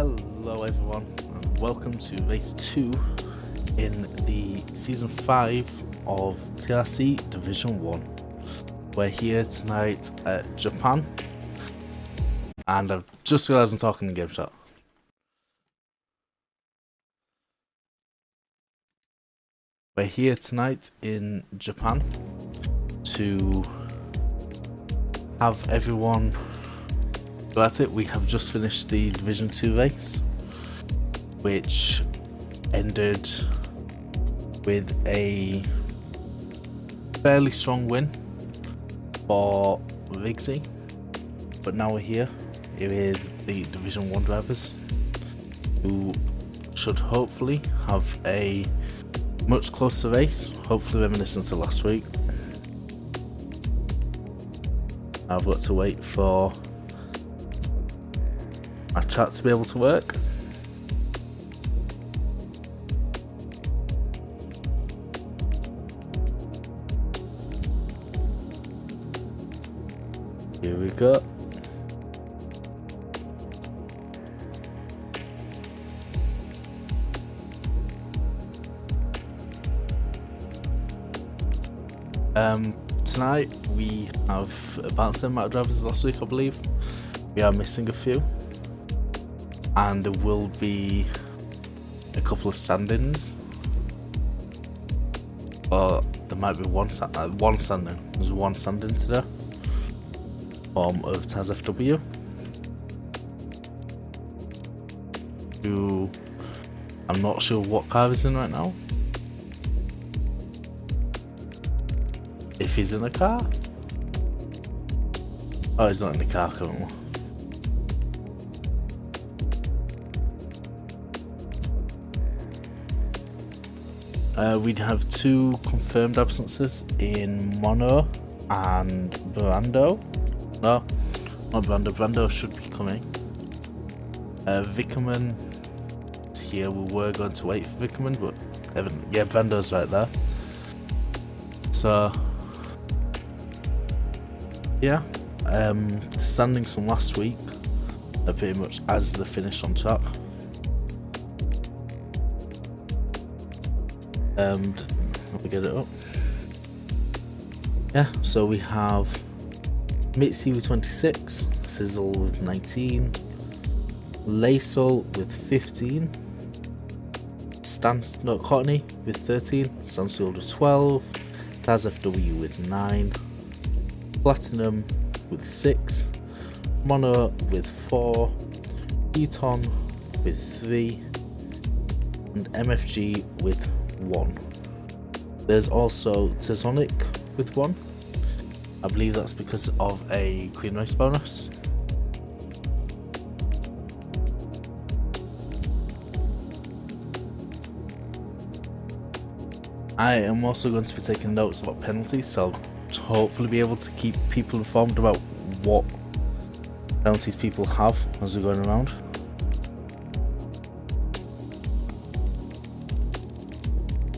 Hello everyone and welcome to race 2 in the season 5 of TRC Division 1. We're here tonight at Japan, and I've just realised I'm talking in game chat. We're here tonight in Japan to have everyone go at it. We have just finished the Division 2 race, which ended with a fairly strong win for Rigsy, but now we're here with the Division 1 drivers, who should hopefully have a much closer race, hopefully reminiscent to last week. I've got to wait for my chat to be able to work. Here we go. Tonight we have about the same amount of drivers as last week, I believe. We are missing a few, and there will be a couple of stand-ins, or there might be one stand-in. There's one stand-in today, form of Taz FW, who I'm not sure what car he's in right now. If he's in a car? Oh, he's not in the car currently. We'd have two confirmed absences in Mono and Brando. No, not Brando. Brando should be coming. Vickerman is here. We were going to wait for Vickerman, but yeah, Brando's right there. So yeah, standings from last week are pretty much as the finish on top. Let me get it up. Yeah, so we have Mitzi with 26, Sizzle with 19, Laisel with 15, Courtney with 13, Stansfield with 12, Taz FW with 9, Platinum with 6, Mono with 4, Eton with 3, and MFG with 1. There's also Tizonic with 1. I believe that's because of a Queen Race bonus. I am also going to be taking notes about penalties, so I'll hopefully be able to keep people informed about what penalties people have as we're going around.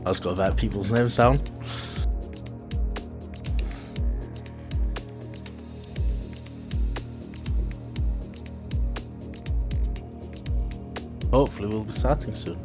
I just got to write people's names down. Hopefully we'll be starting soon.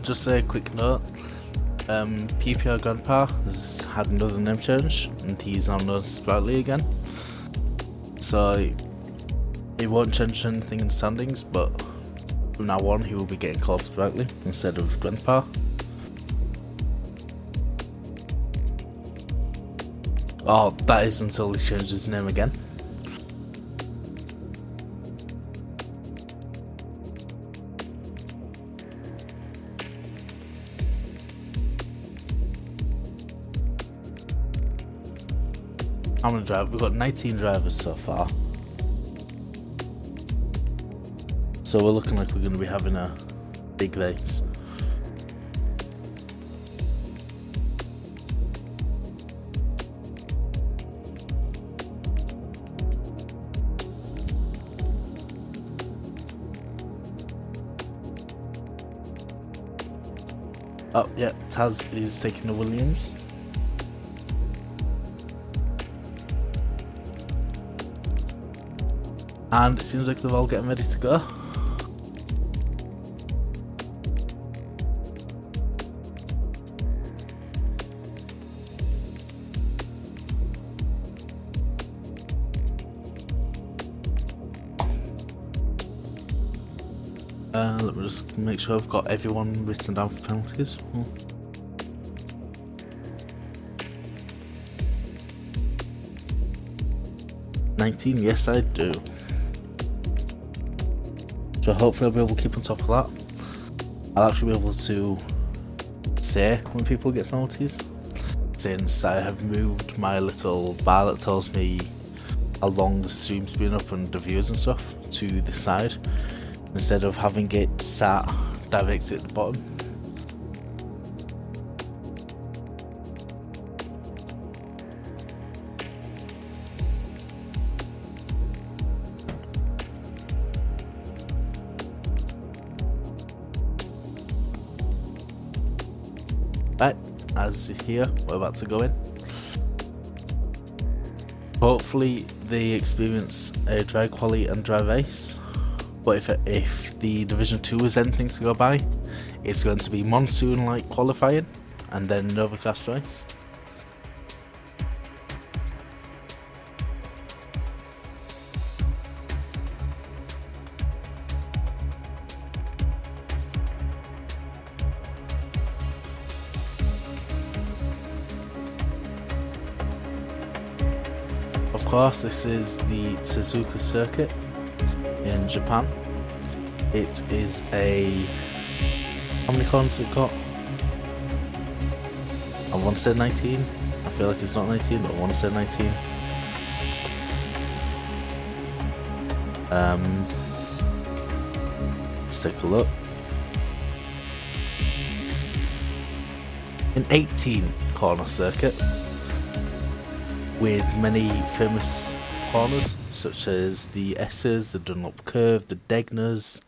Just a quick note, PPR Grandpa has had another name change and he's now known as Sproutley again, so it won't change anything in the standings, but from now on he will be getting called Sproutley instead of Grandpa. Oh, that is until he changes his name again. how many drivers? We've got 19 drivers so far. So we're looking like we're going to be having a big race. Oh yeah, Taz is taking the Williams. And it seems like they're all getting ready to go. Let me just make sure I've got everyone written down for penalties. 19, yes I do. So hopefully I'll be able to keep on top of that. I'll actually be able to say when people get penalties, since I have moved my little bar that tells me how long the stream's been up and the views and stuff to the side, instead of having it sat directly at the bottom. Right, as here, we're about to go in. Hopefully they experience a dry quali and dry race, but if the Division 2 is anything to go by, it's going to be monsoon-like qualifying and then an overcast race. Of course, this is the Suzuka circuit in Japan. It is a... how many corners has it got? I want to say 19. I feel like it's not 19, but I want to say 19. Let's take a look. An 18 corner circuit with many famous corners such as the S's, the Dunlop Curve, the Degners,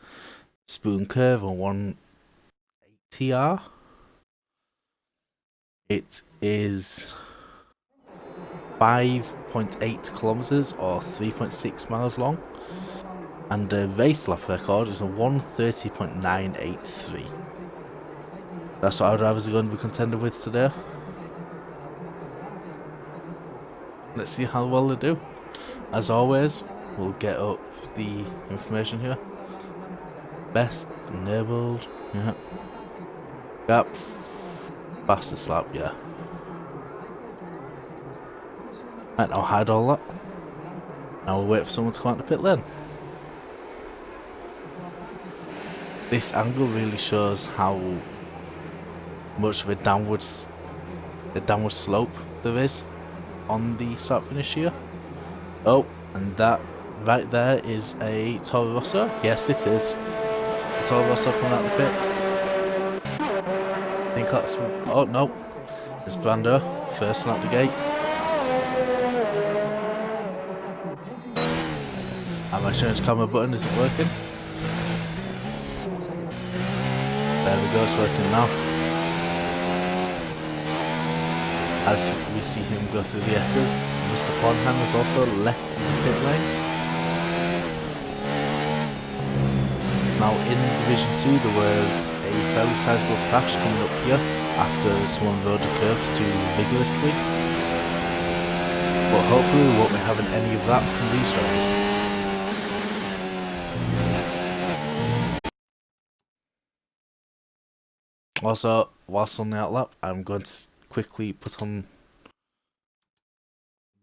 Spoon Curve, and 1TR. It is 5.8 kilometers or 3.6 miles long, and the race lap record is a 1:30.983. That's what our drivers are going to be contending with today. Let's see how well they do. As always, we'll get up the information here. Best enabled, yeah. Yep. Fastest lap, yeah. Right, I'll hide all that. Now we'll wait for someone to come out the pit lane. This angle really shows how much of a downward slope there is on the start finish here. Oh, and that right there is a Toro Rosso. Yes, it is. A Toro Rosso coming out of the pits. I think that's... oh no, it's Brando first out the gates. And my change camera button isn't working. There we go, it's working now. As we see him go through the S's, Mr. Pornham has also left the pit lane. Now in Division 2 there was a fairly sizable crash coming up here after someone rode the curbs too vigorously. But hopefully we won't be having any of that from these drivers. Also, whilst on the outlap, I'm going to quickly put on...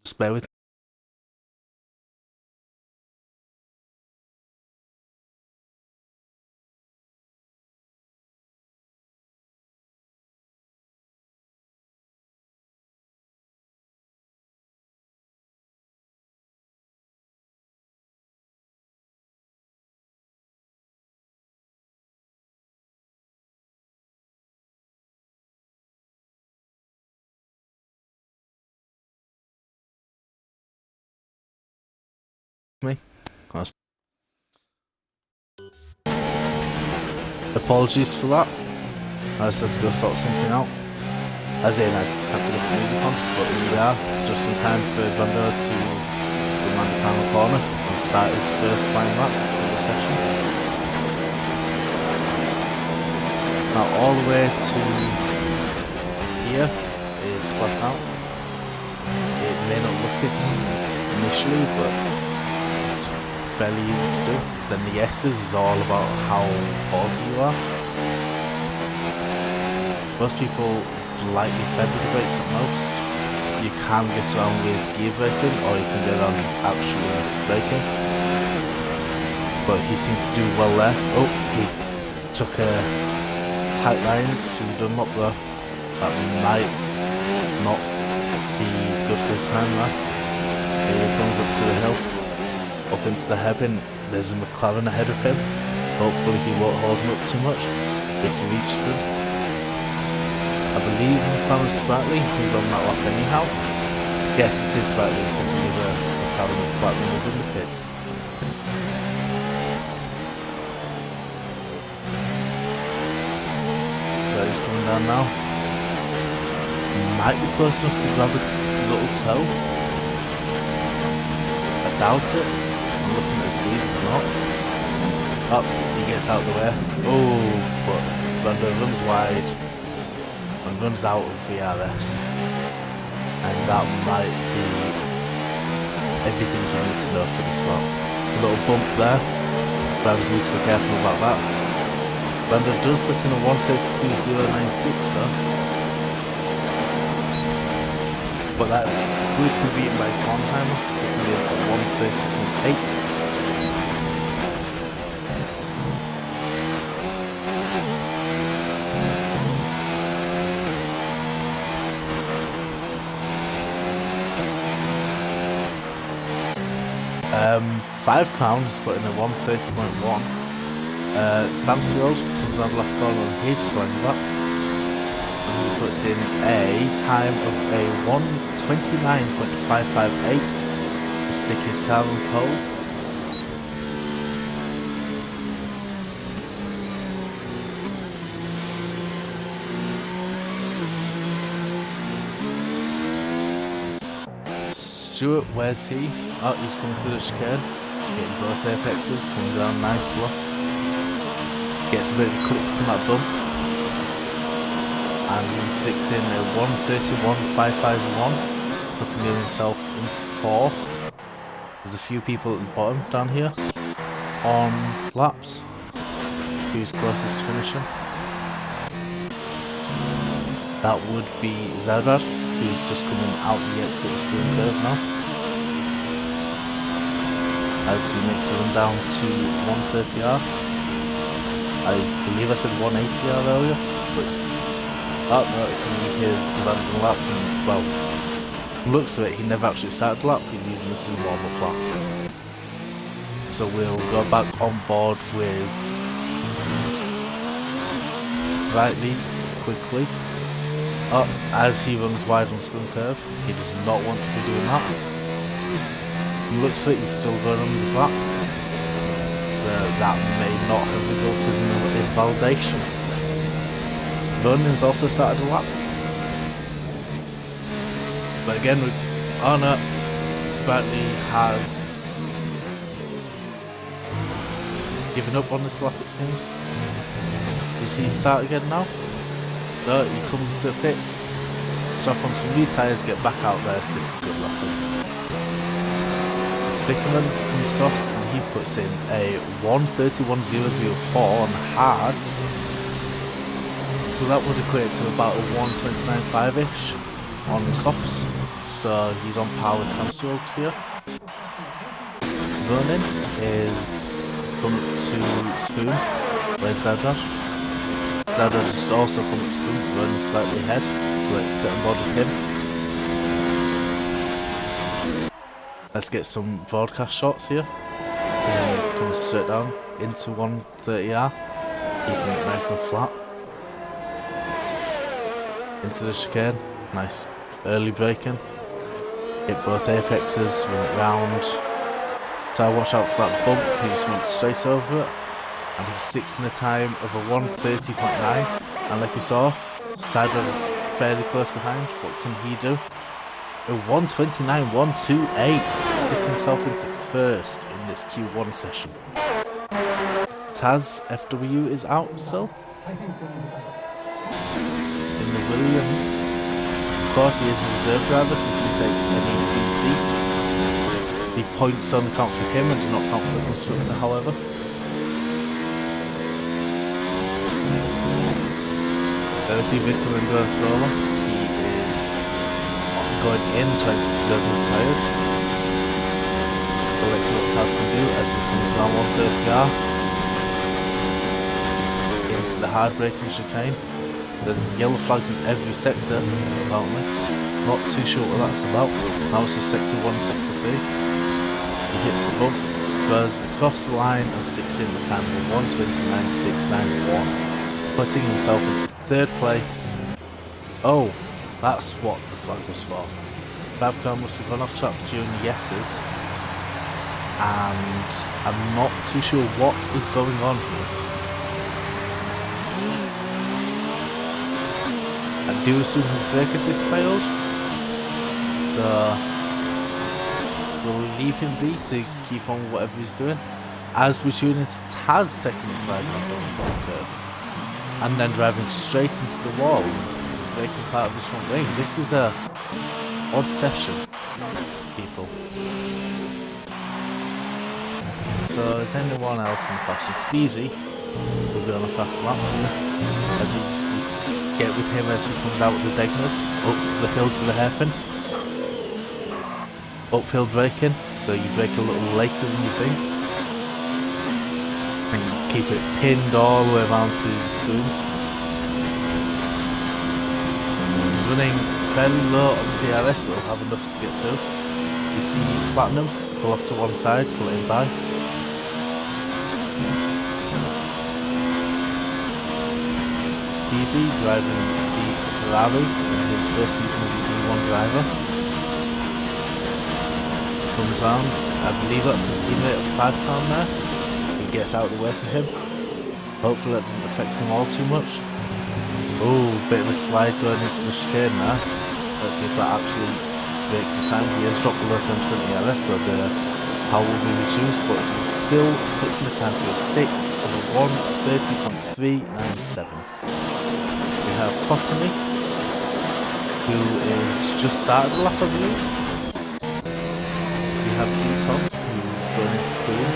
just bear with me. Apologies for that. I just had to go sort something out. As in, I had to put the music on, but here we are, just in time for Brando to go around the final corner and start his first flying lap of the session. Now all the way to here is flat out. It may not look it initially, but it's fairly easy to do. Then the S's is all about how ballsy you are. Most people lightly fed with the brakes at most. You can get around with gear braking, or you can get around with actually braking. But he seemed to do well there. Oh, he took a tight line through Dunlop there. That might not be good for his time there. He comes up to the hill, up into the hairpin. There's a McLaren ahead of him. Hopefully he won't hold him up too much if he reaches him. I believe McLaren Sprightly, who's on that lap anyhow. Yes, it is Sprightly because the other McLaren with Blackman was in the pits. So he's coming down now. Might be close enough to grab a little toe. I doubt it. I'm looking at the speed, it's not. Oh, he gets out of the way. Oh, but Brando runs wide and runs out of VRS. And that might be everything you need to know for this lap. A little bump there. Drivers need to be careful about that. Brando does put in a 1:32.096 though. But that's quickly beaten by Kornheimer, putting in at 1:30.8. Five Crowns put in a 1:30.1. Stansfield comes on the last corner on his front lap. And he puts in a time of a 1:29.558 to stick his car on pole. Stewart, where's he? Oh, he's coming through the chicane. Hitting both apexes, coming down nicely. Gets a bit of a clip from that bump. And he sticks in a 1:31.551, putting himself into fourth. There's a few people at the bottom down here on laps. Who's closest to finishing? That would be Zerdad, who's just coming out the exit of the spoon curve now. As he makes a run down to 130R. I believe I said 180R earlier, but oh no, he has abandoned the lap, and well, looks of it, he never actually started the lap, he's using this as a warm-up lap. So we'll go back on board with Sprightly quickly. Oh, as he runs wide on spoon curve, he does not want to be doing that. Looks like he's still going on this lap, so that may not have resulted in invalidation. Vernon's also started a lap, but again, oh no, Sprightly has given up on this lap, it seems. Does he start again now? No, he comes to the pits, swap on some new tyres, get back out there, stick a good lap in. Bickerman comes across and he puts in a 1:31.004 on hards. So that would equate to about a 1:29.5-ish on softs. So he's on par with Samsung here. Vernon is coming to spoon. Where's Zerdad? Zerdad is also coming to spoon, running slightly ahead. So let's sit on board with him. Let's get some broadcast shots here. So he's coming straight down into 130R, keeping it nice and flat. Into the chicane, nice early braking. Hit both apexes, run it round. So I watched out for that bump, he just went straight over it, and he sits in a time of a 1:30.9, and like you saw, Sidero's fairly close behind. What can he do? A 1:29.128 to stick himself into first in this Q1 session. Taz FW is out still in the Williams. Of course, he is a reserve driver, so he takes any free seat. The points only count for him and do not count for the constructor, however. Let's see Victor going solo. He is going in, trying to preserve his tyres. But let's see what Taz can do as he comes around 130R into the hard braking chicane. There's yellow flags in every sector, apparently. Not too sure what that's about. Now it's just sector 1, sector 3. He hits the bump, goes across the line and sticks in the time of 1:29.691, putting himself into third place. Oh, that's what the flag was for. Bavcar must have gone off track during the yeses, and I'm not too sure what is going on here. I do assume his brake assist failed, so we'll leave him be to keep on whatever he's doing as we tune into Taz second slide on the ball curve, and then driving straight into the wall, breaking part of his front wing. This is a odd session, people. So is anyone else in fashion? Steezy will be on a fast lap here as he get with him as he comes out with the Degners up the hill to the hairpin. Uphill braking, so you brake a little later than you think, and you keep it pinned all the way around to the spoons. He's running fairly low on the TRS, but will have enough to get through. You see Platinum pull off to one side to let him by. Steezy driving the Ferrari in his first season as a D1 driver. Comes round, I believe that's his teammate at 5 pound there. He gets out of the way for him. Hopefully that didn't affect him all too much. Oh, bit of a slide going into the chicane there. Let's see if that actually breaks his time. He has dropped below 10% ERS, so the power will be reduced, but he still puts in the time to a 6 of a 1:30.397. We have Cottony, who is just started the lap, I believe. We have Beaton, who's going into spoon,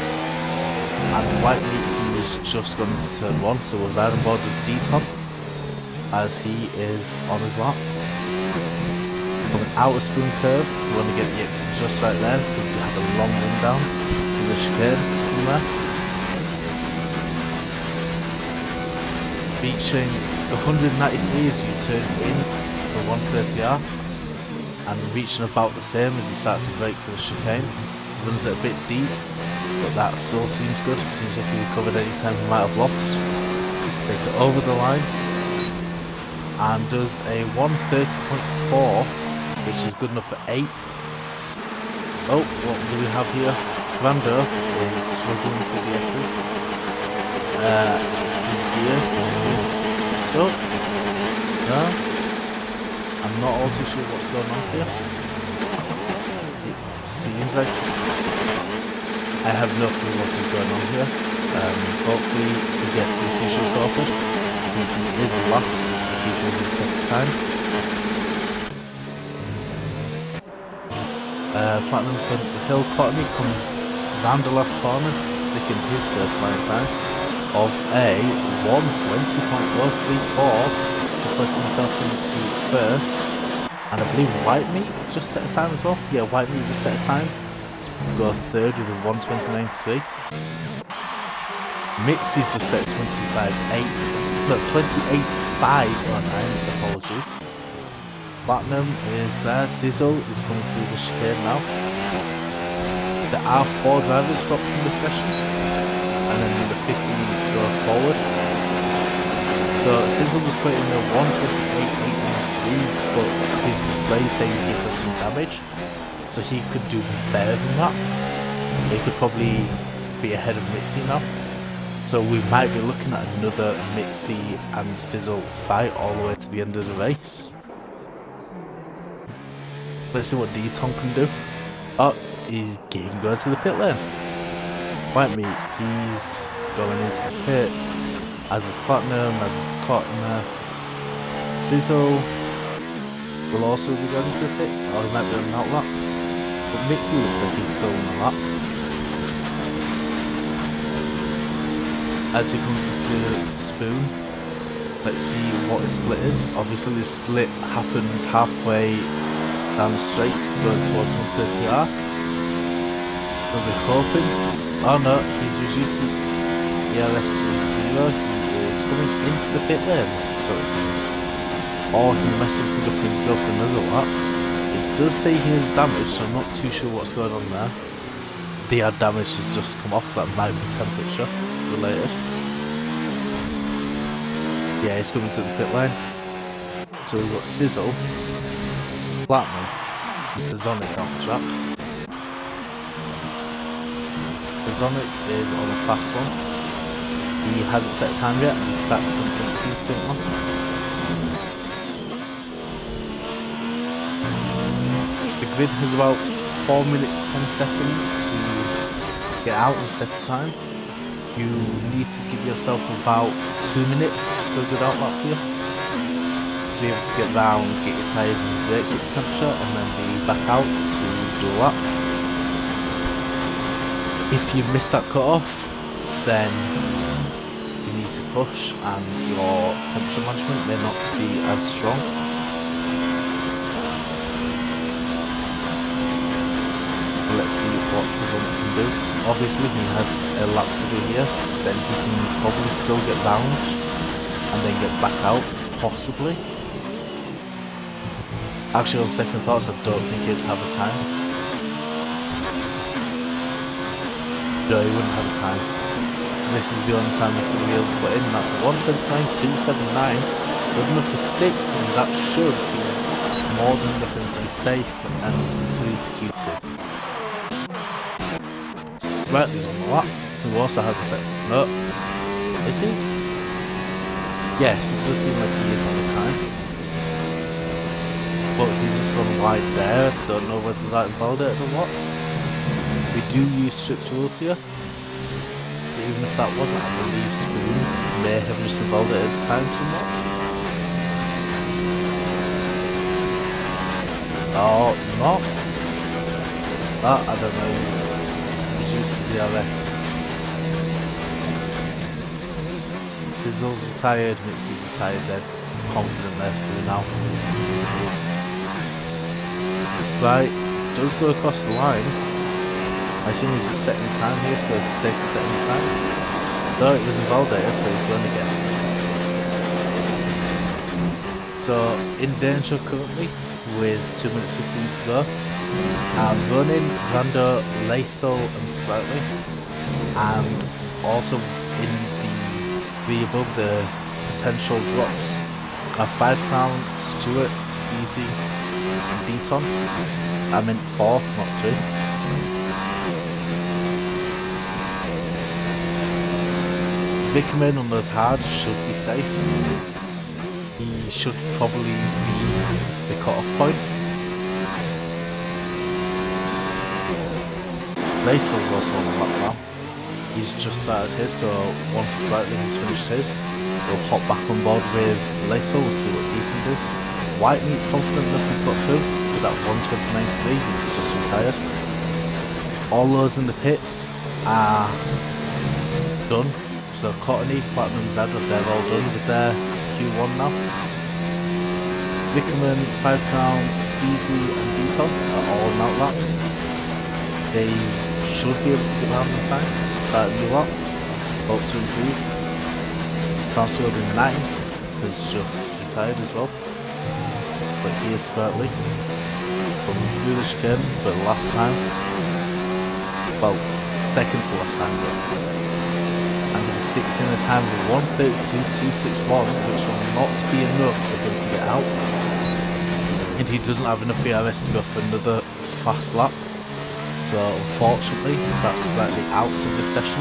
and White Meat, who's just gone into turn 1, so we're right on board with Beaton as he is on his lap. Coming out of spoon curve, we want to get the exit just right there because you have a long run down to the chicane from there. Reaching 193 as you turn in for 130R, and reaching about the same as he starts to brake for the chicane. Runs it a bit deep, but that still seems good. Seems like he recovered any time he might have lost. Takes it over the line and does a 1:30.4, which is good enough for 8th. Oh, what do we have here? Vando is struggling with the S's. His gear is stuck. No? I'm not all too sure what's going on here. It seems like I have no clue what is going on here. Hopefully he gets this issue sorted, since he is the last of the people who set the time. Platinum's going up the hill. Cottony comes round the last corner, sticking his first flying time of a 1:20.034 to put himself into first. And I believe White Meat just set a time as well. Yeah, White Meat just set a time to go third with a 1:29.3. Mitzi's just set 28.509, apologies. Platinum is there. Sizzle is coming through the chicane now. There are 4 drivers dropped from this session, and then the 15 go forward. So Sizzle was put in a 1:28.893, but his display is saying he has some damage, so he could do better than that. he could probably be ahead of Mitzi now. So we might be looking at another Mitzi and Sizzle fight all the way to the end of the race. Let's see what D-Ton can do. Oh, he's getting going to the pit lane. White Meat, he's going into the pits as his platinum, as his partner. Sizzle will also be going to the pits, or he might be on an outlap. But Mitzi looks like he's still on the lap. As he comes into Spoon, let's see what his split is. Obviously the split happens halfway down the straight going towards 130R. We'll be hoping. Oh no, he's reduced the ERS to 0. He is coming into the pit lane, so it seems. Or he messed up the pins, go for another lap. It does say he is damaged, so I'm not too sure what's going on there. The air damage has just come off, that might be temperature related. Yeah, he's coming to the pit lane. So we've got Sizzle, Platinum, and Tazonic on the track. Tazonic is on a fast one. He hasn't set a time yet, and he's sat on 18th currently. The grid has about 4 minutes 10 seconds to get out and set a time. You need to give yourself about 2 minutes for a good outlap here to be able to get round, get your tyres and brakes up temperature, and then be back out to do a lap. If you miss that cut-off, then you need to push and your temperature management may not be as strong. Let's see what Tazonic can do. Obviously he has a lap to do here, then he can probably still get round and then get back out, possibly. Actually, on second thoughts, I don't think he'd have a time. No, he wouldn't have a time. So this is the only time he's going to be able to put in, and that's 1:29.279. Good enough for 6th, and that should be more than enough for him to be safe and through to Q2. Sprightly's on the lap, who also has a set. No, is he? Yes, it does seem like he is on the time. But he's just gone wide there. Don't know whether that invalidated or what. We do use strict rules here. So even if that wasn't, I believe Spoon may have just invalidated his time somewhat. Oh, no. That, I don't know, he's reduces the RS. Sizzle's retired, Mitzi's retired, they're confident they're through now. Sprite does go across the line. I assume he's just setting time here for the sake of setting time. Though it was invalidated, so he's going again. So in danger currently with 2 minutes 15 to go. Running, Rando, Laso and Sprightly, and also in the 3 above the potential drops are 5 Crown, Stewart, Steezy and D-Ton. I meant 4, not 3. Vickerman on those hards should be safe. He should probably be the cut-off point. Lacel's also on the lap now. He's just started his, so once Sprightly has finished his, he'll hop back on board with Lacel and see what he can do. White Meat's confident enough he's got through with that 1:29.3, he's just retired. All those in the pits are done. So Cottony, Platinum, Zadra, they're all done with their Q1 now. Vickerman, 5 Crown, Steezy and D-Ton are all in outlaps. They should be able to get around in time, start a new lap, hope to improve. Sansfield in 9th has just retired as well. But here's Sprightly coming through the chicane for the last time. Well, second to last time, but and he's 6 in a time of 1:32.261, which will not be enough for him to get out. And he doesn't have enough ERS to go for another fast lap. So unfortunately, that's slightly out of this session.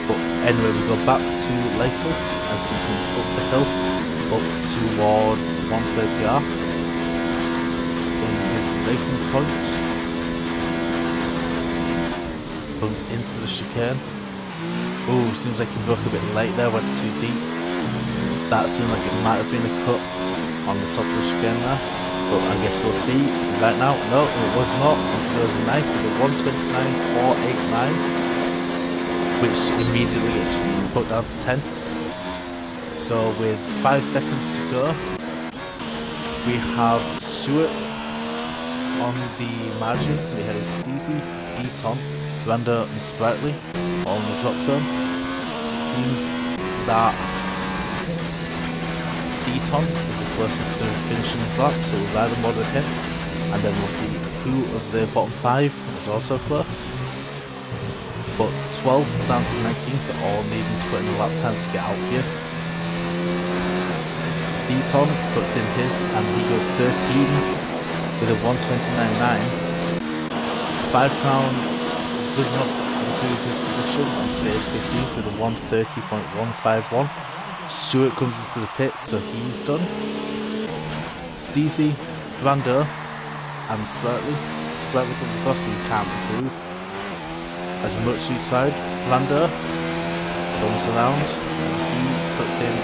But anyway, we go back to Laisel as he comes up the hill, up towards 130R in his racing point. Comes into the chicane. Ooh, seems like he broke a bit late there, went too deep. That seemed like it might have been a cut on the top of the chicane there. But I guess we'll see right now. No, it was not. He goes nice with a 129.489, which immediately gets put down to 10th. So with 5 seconds to go, we have Stewart on the margin. We have Steezy, D-Ton, Randa and Sprightly all in the drop zone. It seems that D-Ton is the closest to finishing his lap, so we'll ride him more than him, and then we'll see who of the bottom 5 is also close. But 12th down to 19th are all needing to put in a lap time to get out here. D-Ton puts in his and he goes 13th with a 129.9. 5 Crown does not improve his position and stays 15th with a 130.151. Stewart comes into the pits, so he's done. Steezy, Brando, and Sprightly. Sprightly comes across and he can't improve. As much as he tried, Brando comes around and he puts in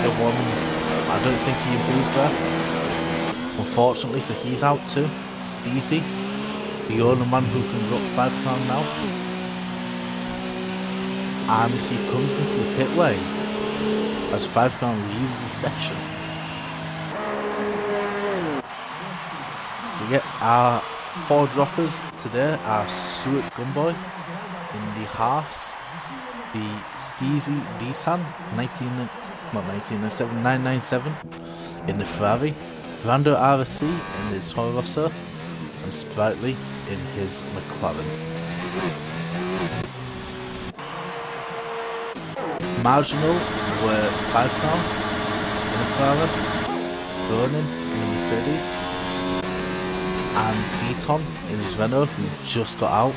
the one. I don't think he improved there, unfortunately, so he's out too. Steezy, the only man who can drop 5 Crown now. And he comes into the pit lane as 5 Crown leaves the section. So yeah, our 4 droppers today are Stuart Gunboy in the Haas, the Steezy D-San 997 in the Ferrari, Brando RSC in his Toro Rosso, and Sprightly in his McLaren. Marginal were 5 Crown in a Ferrari, Ronin in a Mercedes, and D-Ton in his Renault, who just got out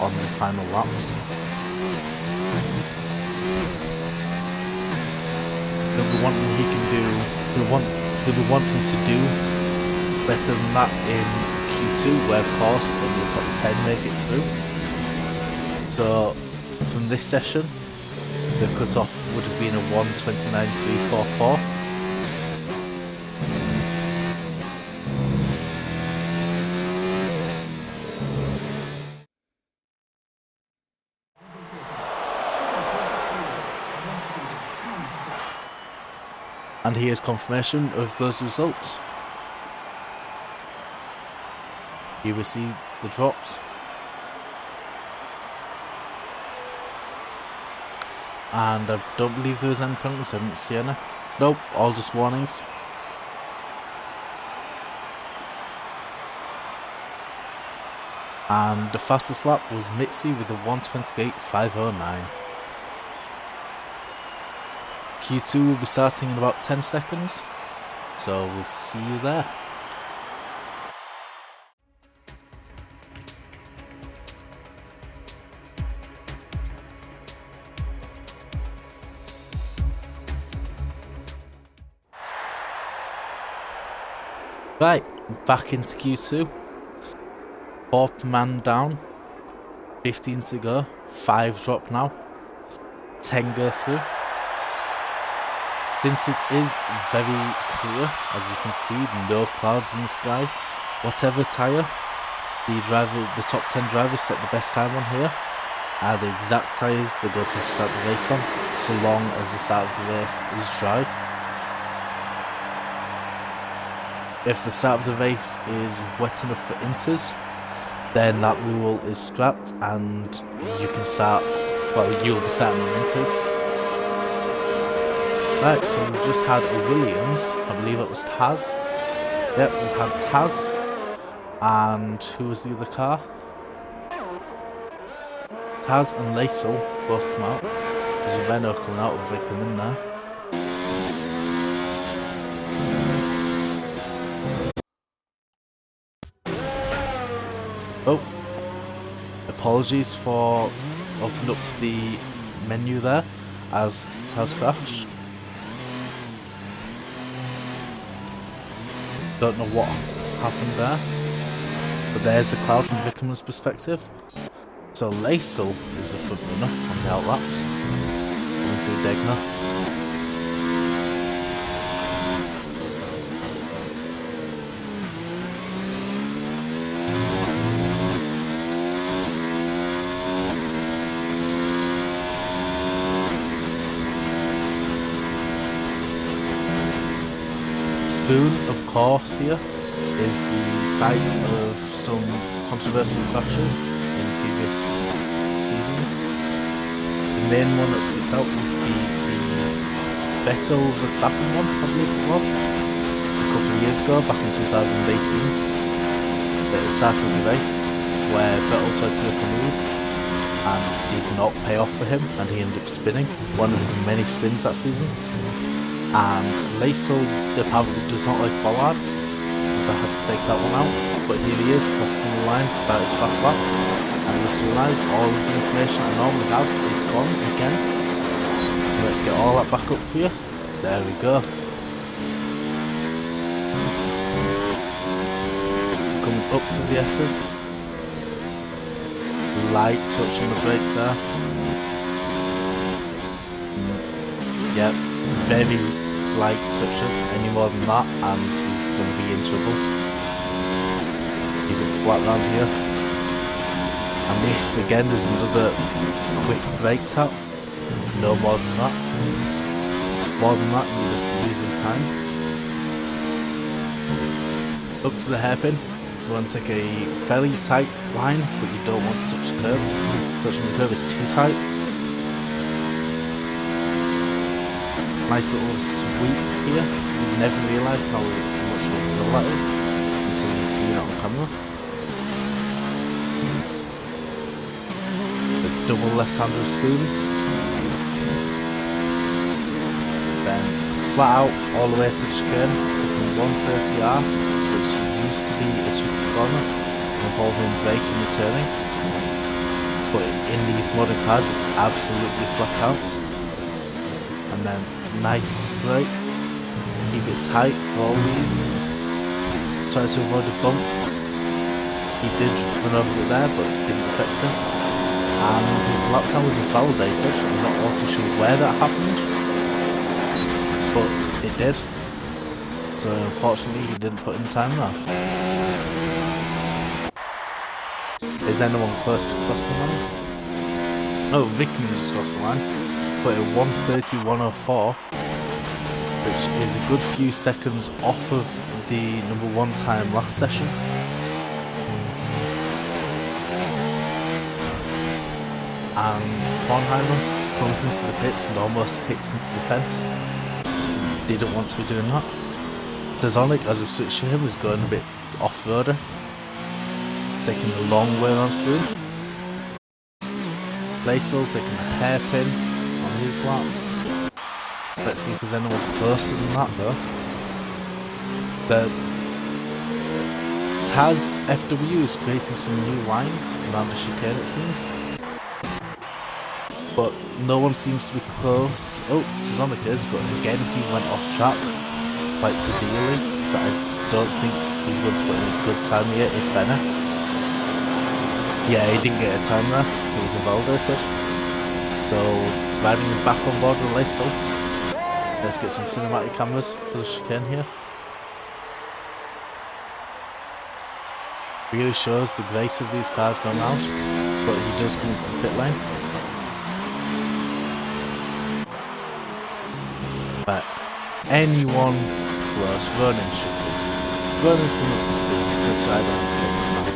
on the final laps. He'll be wanting to do better than that in Q2, where of course only the top 10 make it through. So from this session, the cut-off would have been a 129.344. And here's confirmation of those results. Here we see the drops. And I don't believe there was any penalties, I didn't see any. Nope, all just warnings. And the fastest lap was Mitzi with a 128.509. Q2 will be starting in about 10 seconds, so we'll see you there. Right, back into Q2. 4th man down, 15 to go, 5 drop now, 10 go through. Since it is very clear, as you can see, no clouds in the sky, whatever tyre the top 10 drivers set the best time on here are the exact tyres they go to start the race on, so long as the start of the race is dry. If the start of the race is wet enough for inters, then that rule is scrapped and you can start, well, you'll be starting on inters. Right, so we've just had a Williams, I believe it was Taz. Yep, we've had Taz, and who was the other car? Taz and Laisel both come out. There's Renault coming out with Wickham in there. Oh, apologies for opening up the menu there as Taz crashed. Don't know what happened there, but there's the cloud from Vickerman's perspective. So Laisel is the front runner on the outlaps, going through Degner. Spoon, of course, here is the site of some controversial crashes in previous seasons. The main one that sticks out would be the Vettel Verstappen one, I believe it was, a couple of years ago, back in 2018, at the start of the race, where Vettel tried to make a move and did not pay off for him, and he ended up spinning, one of his many spins that season. And Laisel apparently does not like bollards, so I had to take that one out. But here he is, crossing the line to start his fast lap. And I just realised all of the information I normally have is gone again. So let's get all that back up for you. There we go. So coming up to the S's. Light touch on the brake there. Yep. Very light touches, any more than that and he's going to be in trouble. Keep it flat around here. And this again is another quick brake tap. No more than that. More than that you're just losing time. Up to the hairpin. You want to take a fairly tight line, but you don't want such a curve. Touching the curve is too tight. Nice little sweep here. You never realise how much of a hill that is until you see it on camera. The double left-hander spoons. Then flat out all the way to the chicane, taking 130R, which used to be a tricky corner involving braking and turning. But in these modern cars it's absolutely flat out. And then nice brake, keep it tight for all these, try to avoid a bump. He did run over it there but it didn't affect him, and his lap time was invalidated. I'm not all too sure where that happened, but it did, so unfortunately he didn't put in time there. Is anyone close to crossing the line? Oh, Vickerman just crossed the line. Put a 1:30.104, which is a good few seconds off of the #1 time last session. And Kornheimer comes into the pits and almost hits into the fence. Didn't want to be doing that. Tezonic, as we switched to him, was going a bit off-roader, taking the long way around Spoon. Laisel taking the hairpin on his lap. Let's see if there's anyone closer than that though. The Taz FW is creating some new lines around the chicane, it seems. But no one seems to be close. Oh, Tezonic is, but again he went off track quite severely, so I don't think he's going to put in a good time here, if any. Yeah, he didn't get a time there, he was invalidated. So, riding him back on board with Laisel. Let's get some cinematic cameras for the chicane here. Really shows the grace of these cars going round, but he does come into the pit lane. But anyone close, Vernon should be. Vernon's coming up to speed, let's ride on the pit now.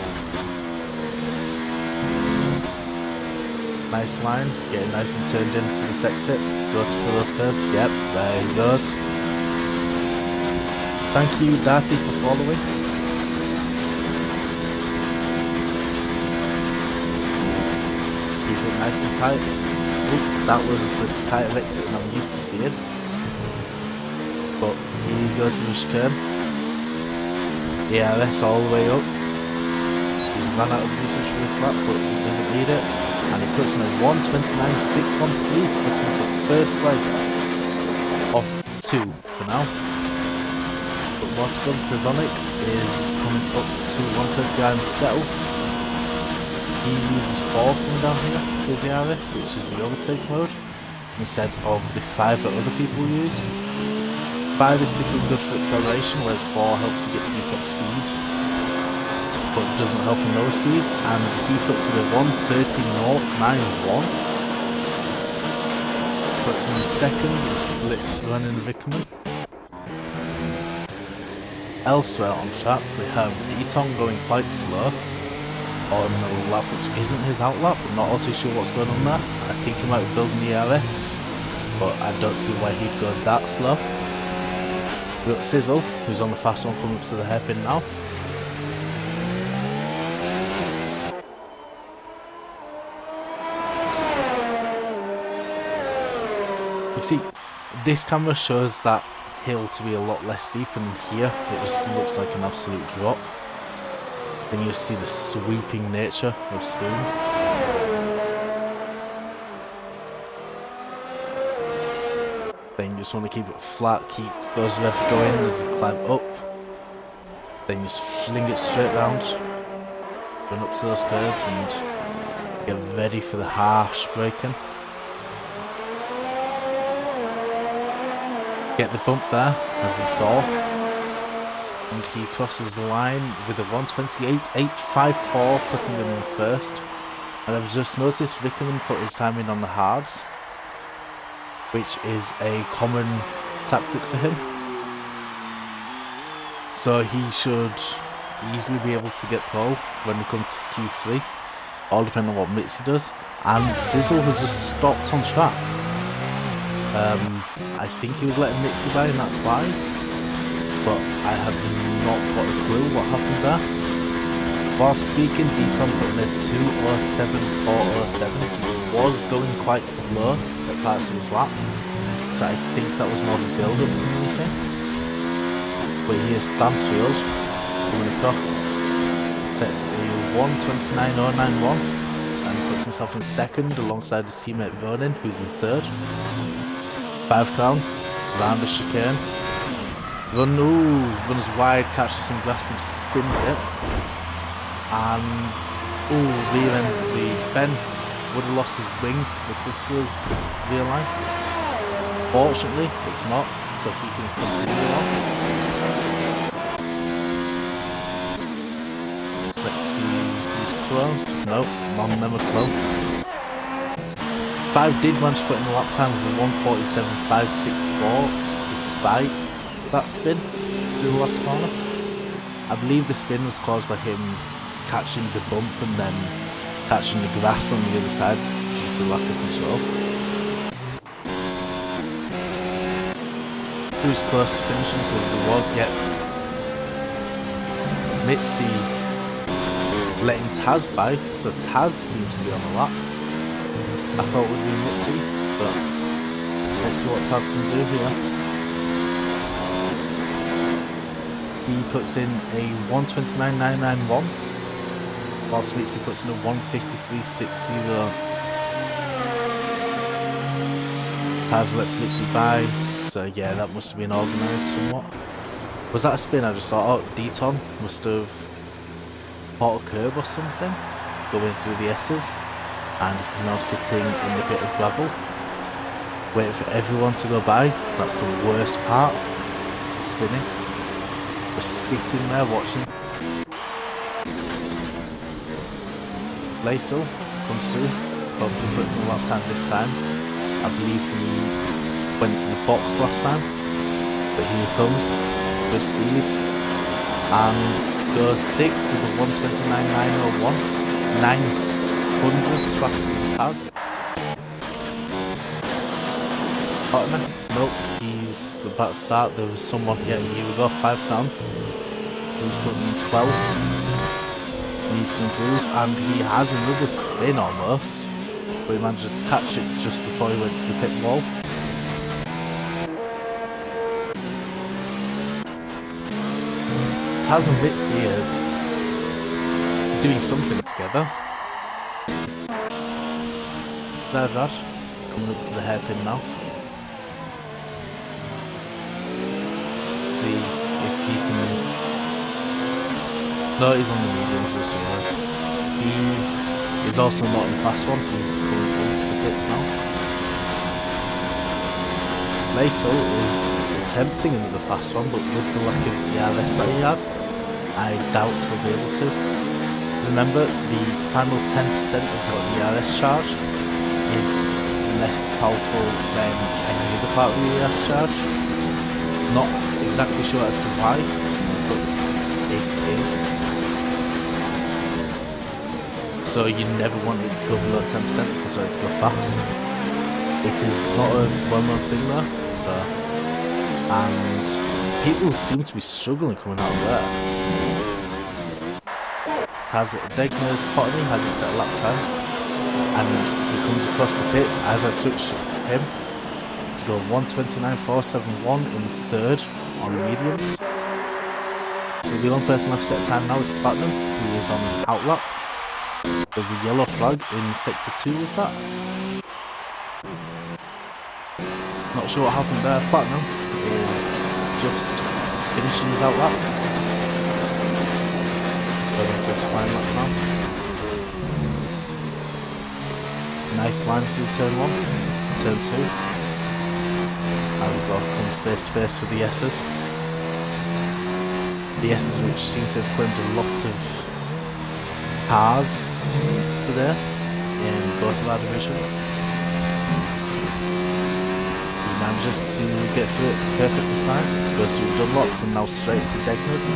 Nice line, getting nice and turned in for this exit. Go for those curves, yep, there he goes. Thank you, Darty, for following. Keep it nice and tight. Oop, that was a tighter exit than I'm used to seeing. But here he goes to the chicane. ERS all the way up. He's run out of usage for this lap, but he doesn't need it. And he puts in a 1:29.613 to put him into first place of 2 for now. But what's going to Zonic is coming up to 1:39 himself. He uses 4 coming down here for his TRC, which is the overtake mode, instead of the 5 that other people use. 5 is typically good for acceleration, whereas 4 helps you get to your top speed, but doesn't help in lower speeds, and he puts in a 1:30.91. Puts in second, and splits running Vickerman. Elsewhere on track, we have Eton going quite slow on the lap which isn't his outlap. I'm not also sure what's going on there. I think he might be building the ERS, but I don't see why he'd go that slow. We've got Sizzle, who's on the fast one, coming up to the hairpin now. You see, this camera shows that hill to be a lot less steep, and here it just looks like an absolute drop. Then you just see the sweeping nature of Spoon. Then you just want to keep it flat, keep those revs going as you climb up. Then you just fling it straight round, run up to those curves and get ready for the harsh braking. Get the bump there, as you saw. And he crosses the line with a 1:28.854, putting him in first. And I've just noticed Vickerman put his time in on the hards, which is a common tactic for him. So he should easily be able to get pole when we come to Q3, all depending on what Mitzi does. And Sizzle has just stopped on track. I think he was letting Mitzi by, and that's why. But I have not got a clue what happened there. While speaking, Deaton put in a 2:07.407. He was going quite slow at parts of his lap, so I think that was more of a build-up than anything. But here's Stansfield coming across, sets a 1:29.091 and puts himself in second alongside his teammate Bonin, who's in third. 5 crown, round the chicane. Runs wide, catches some grass and spins it. And, rear ends the fence. Would have lost his wing if this was real life. Fortunately, it's not, so he can continue on. Let's see who's close. Nope, none of them are close. 5 did manage to put in a lap time of 1:47.564, despite that spin through the last corner. I believe the spin was caused by him catching the bump and then catching the grass on the other side due to lack of control. He was close to finishing because there was yet Mitzi letting Taz by, so Taz seems to be on the lap. I thought it would be Mitzi, but let's see what Taz can do here. He puts in a 1:29.991, whilst Mitzi puts in a 1:53.60. Taz lets Mitzi by, so yeah, that must have been organised somewhat. Was that a spin? I just thought, oh, Deaton must have caught a curb or something, going through the S's, and he's now sitting in the pit of gravel, waiting for everyone to go by. That's the worst part, spinning. Just sitting there watching. Laisel comes through, hopefully puts in a lap time this time. I believe he went to the box last time, but here he comes, good speed, and goes 6th with a 1:29.901, 900 faster than Taz. Ottoman? Nope, he's about to start. There was someone, yeah, here we go, 5 crown. He's coming in 12th. Needs to improve, and he has another spin almost, but he managed to catch it just before he went to the pit wall. Taz and Mitzi are doing something together. Zervad coming up to the hairpin now. See if he can. No, he's on the mediums as soon as. He is also not in the fast one, he's coming into the pits now. Laso is attempting into the fast one, but with the lack of ERS that he has, I doubt he'll be able to. Remember, the final 10% of your ERS charge is less powerful than any other part of the ERS charge. Not exactly sure as to why, but it is. So you never want it to go below 10% for it to go fast. It is not a well-known thing though, so. And people seem to be struggling coming out of there. Has it Degner's Cottony has it set a lap time, and he comes across the pits as I switch him to go 1:29.471 in third on the mediums. So the only person I've set a time now is Platinum, who is on an outlap. There's a yellow flag in sector 2, is that? Not sure what happened there. Platinum is just finishing his outlap. Going to his flying lap now. Nice lines through turn 1, turn 2. Now he's got to come face to face with the S's. The S's which seem to have claimed a lot of cars today in both of our divisions. He manages to get through it perfectly fine. Goes through Dunlop and now straight into Degner's.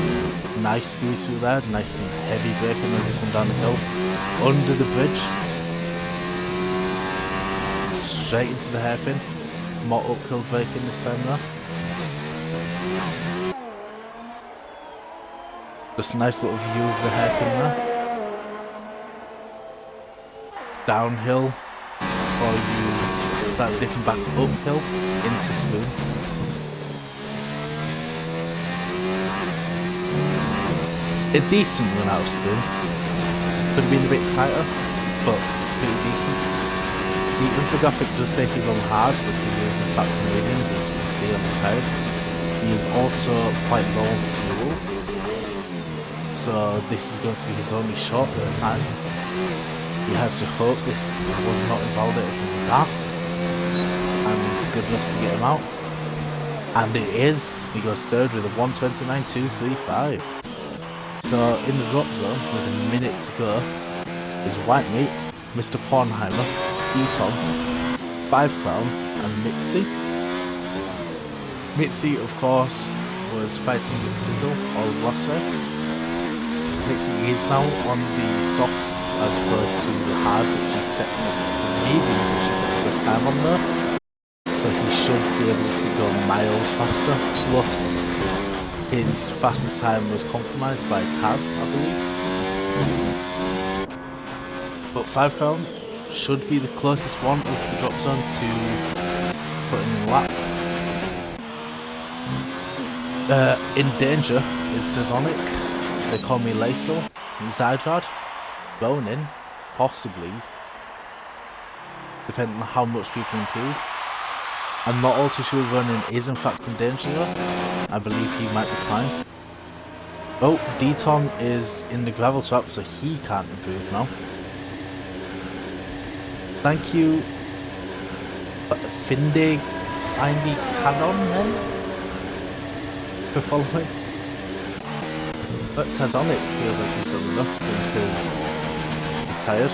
Nice squeeze through there, nice and heavy braking as he come down the hill. Under the bridge. Straight into the hairpin. More uphill braking this time though. Just a nice little view of the hairpin there. Downhill, or you start dipping back uphill into Spoon. A decent run out of Spoon. Could have been a bit tighter, but pretty decent. The infographic does say he's on hard, but he is in fact on mediums, as you can see on his tyres. He is also quite low on fuel, so this is going to be his only shot at a time. He has to hope this was not invalidated from that, and good enough to get him out. And it is. He goes third with a 1:29.235. So in the drop zone, with a minute to go, is White Meat, Mr. Pornheimer, Eton, 5 Crown, and Mitzi. Mitzi, of course, was fighting with Sizzle all of last race. Mitzi is now on the softs as opposed to the hards, which is set the mediums, which is set his best time on there. So he should be able to go miles faster. Plus, his fastest time was compromised by Taz, I believe. But 5 Crown should be the closest one of the drop zone to putting in the lap. In danger is Tazonic. They call me Laso. Zydrad. Going in, possibly, depending on how much people improve. I'm not all too sure Ronin is in fact in danger though. I believe he might be fine. Oh, Deton is in the gravel trap, so he can't improve now. Thank you, Findy Cannon then, for following. But Tazonic feels like he's done enough because he's tired.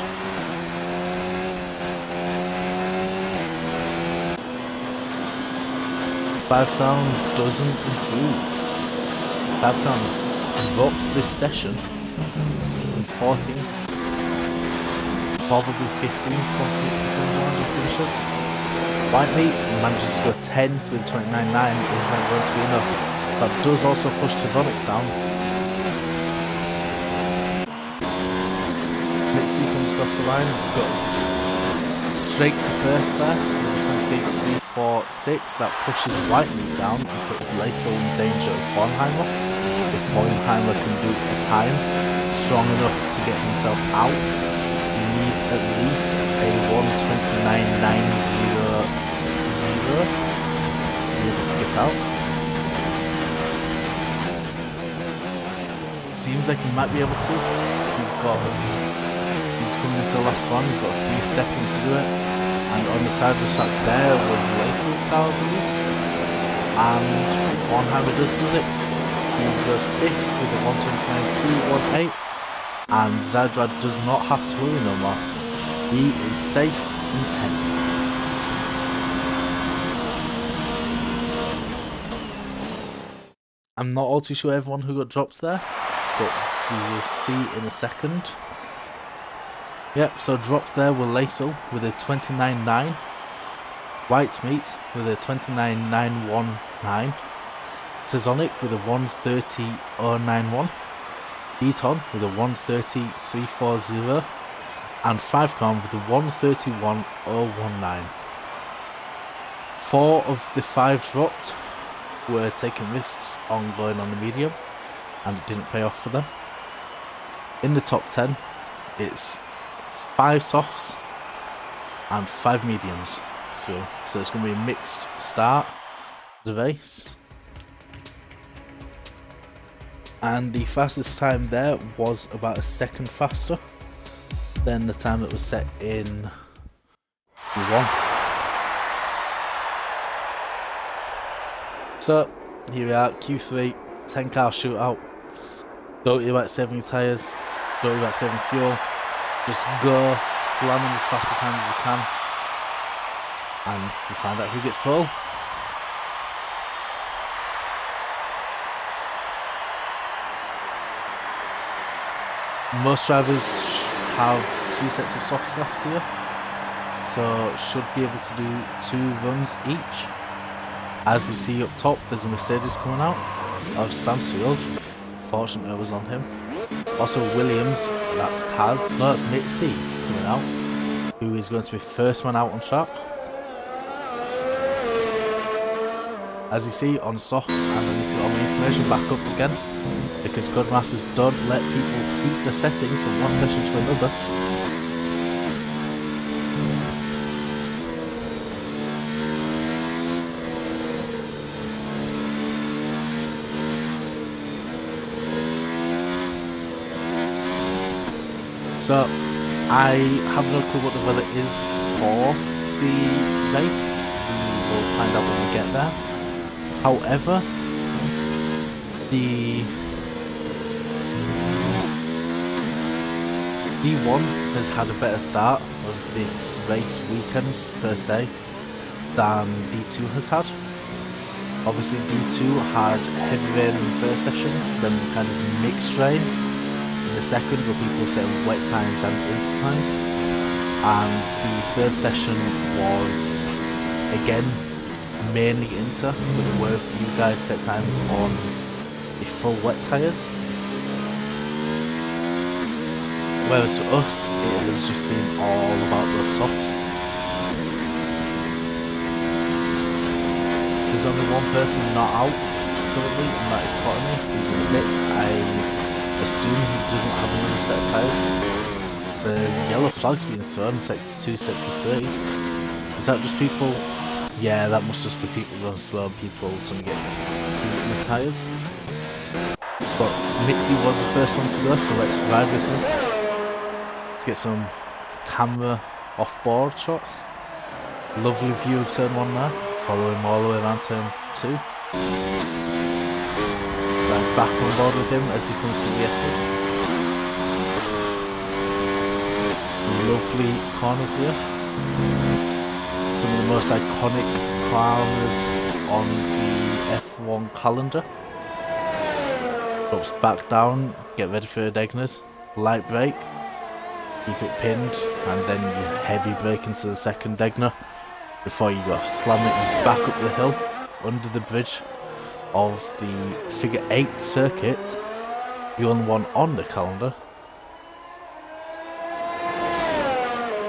Five Crown doesn't improve. 5 Crown's dropped this session in 14th, probably 15th once Mitzi comes around and finishes. White Meat manages to go 10th with 29.9. Is that going to be enough? That does also push Tazonic down. Mitzi comes across the line, got straight to first there, 28.346. That pushes White Meat down and puts Laso in danger of Bornheimer. If Bornheimer can do a time, strong enough to get himself out, he needs at least a 129.900 to be able to get out. Seems like he might be able to. He's coming into the last one, he's got a few seconds to do it. And on the side of the track there was Lacel's car, I believe. And Bornheimer does it. He goes 5th with a 129.218. And Zadrad does not have to worry no more. He is safe in 10th. I'm not all too sure everyone who got dropped there, but we will see in a second. Yep, so dropped there were Lacel with a 29.9, Whitemeat with a 29.919, Tazonic with a 130.091, Eton with a 130.340, and 5Com with a 131.019. 4 of the 5 dropped were taking risks on going on the medium, and it didn't pay off for them. In the top 10, it's 5 softs and 5 mediums, so it's going to be a mixed start to the race. And the fastest time there was about a second faster than the time that was set in Q1. So here we are, Q3, 10 car shootout. Don't worry about saving your tyres, don't worry about saving fuel. Just go, slamming as fast a time as you can, and we find out who gets pole. Most drivers have 2 sets of softs left here, so should be able to do 2 runs each. As we see up top, there's a Mercedes coming out of Stansfield. Fortunately I was on him. Also Williams, that's Taz, no, that's Mitzi coming out, who is going to be first man out on track. As you see on softs, and I need to get all my information back up again, because Codemasters don't let people keep their settings from one session to another. So, I have no clue what the weather is for the race. We will find out when we get there. However, the D1 has had a better start of this race weekend per se than D2 has had. Obviously D2 had heavy rain in the first session, then kind of mixed rain in the second, where people were setting wet times and inter times, and the third session was again mainly inter, but there were a few guys set times on the full wet tyres. Whereas for us, it has just been all about those softs. There's only one person not out currently, and that is Courtney. He's in the pits. I assume he doesn't have another set of tyres. There's yellow flags being thrown, sector 2, sector 3. Is that just people? Yeah, that must just be people going slow and people trying to get heat in the tyres. But Mitzi was the first one to go, so let's ride with him. Let's get some camera off-board shots. Lovely view of turn 1 there, follow him all the way around turn 2. Right back on board with him as he comes to the S's. Lovely corners here. Some of the most iconic corners on the F1 calendar. Drops back down, get ready for a Degners. Light brake, keep it pinned, and then you heavy brake into the second Degner before you go slam it back up the hill under the bridge of the figure 8 circuit, the only one on the calendar,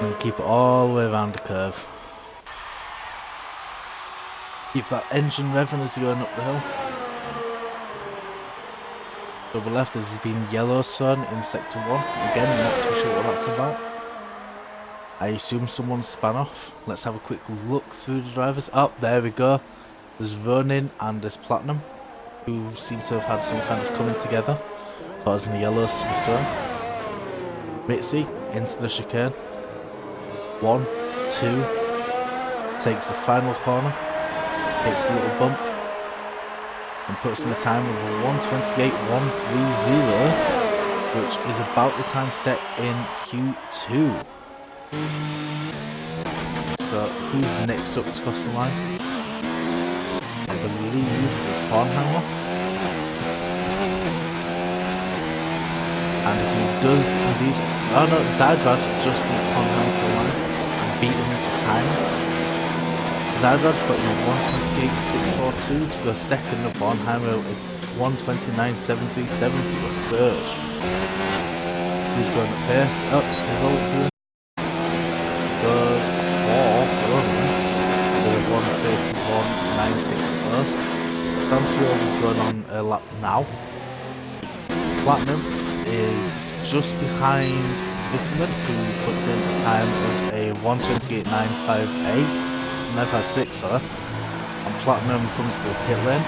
and keep it all the way around the curve. Keep that engine revving as you're going up the hill. Double left, there's been yellow sun in sector 1. Again, not too sure what that's about. I assume someone span off. Let's have a quick look through the drivers. Oh, there we go. There's Ronin and there's Platinum, who seem to have had some kind of coming together, causing the yellows to be thrown. Mitzi into the chicane. 1, 2. Takes the final corner. Hits the little bump. And puts in a time of 1:28.130, which is about the time set in Q2. So who's next up to cross the line? I believe it's Bornheimer. And he does indeed. Oh no, Zydrad just beat Bornheimer to the line and beat him to times. Zydrad put in a 1:28.642 to go second, and Bornheimer at 1:29.737 to go third. Who's going at pace? Oh, Sizzle goes fourth only with a 1:31.960. Stansfield is going on a lap now. Platinum is just behind Vickerman, who puts in a time of a 1:28.958. 956, sorry. And Platinum comes to the pit lane.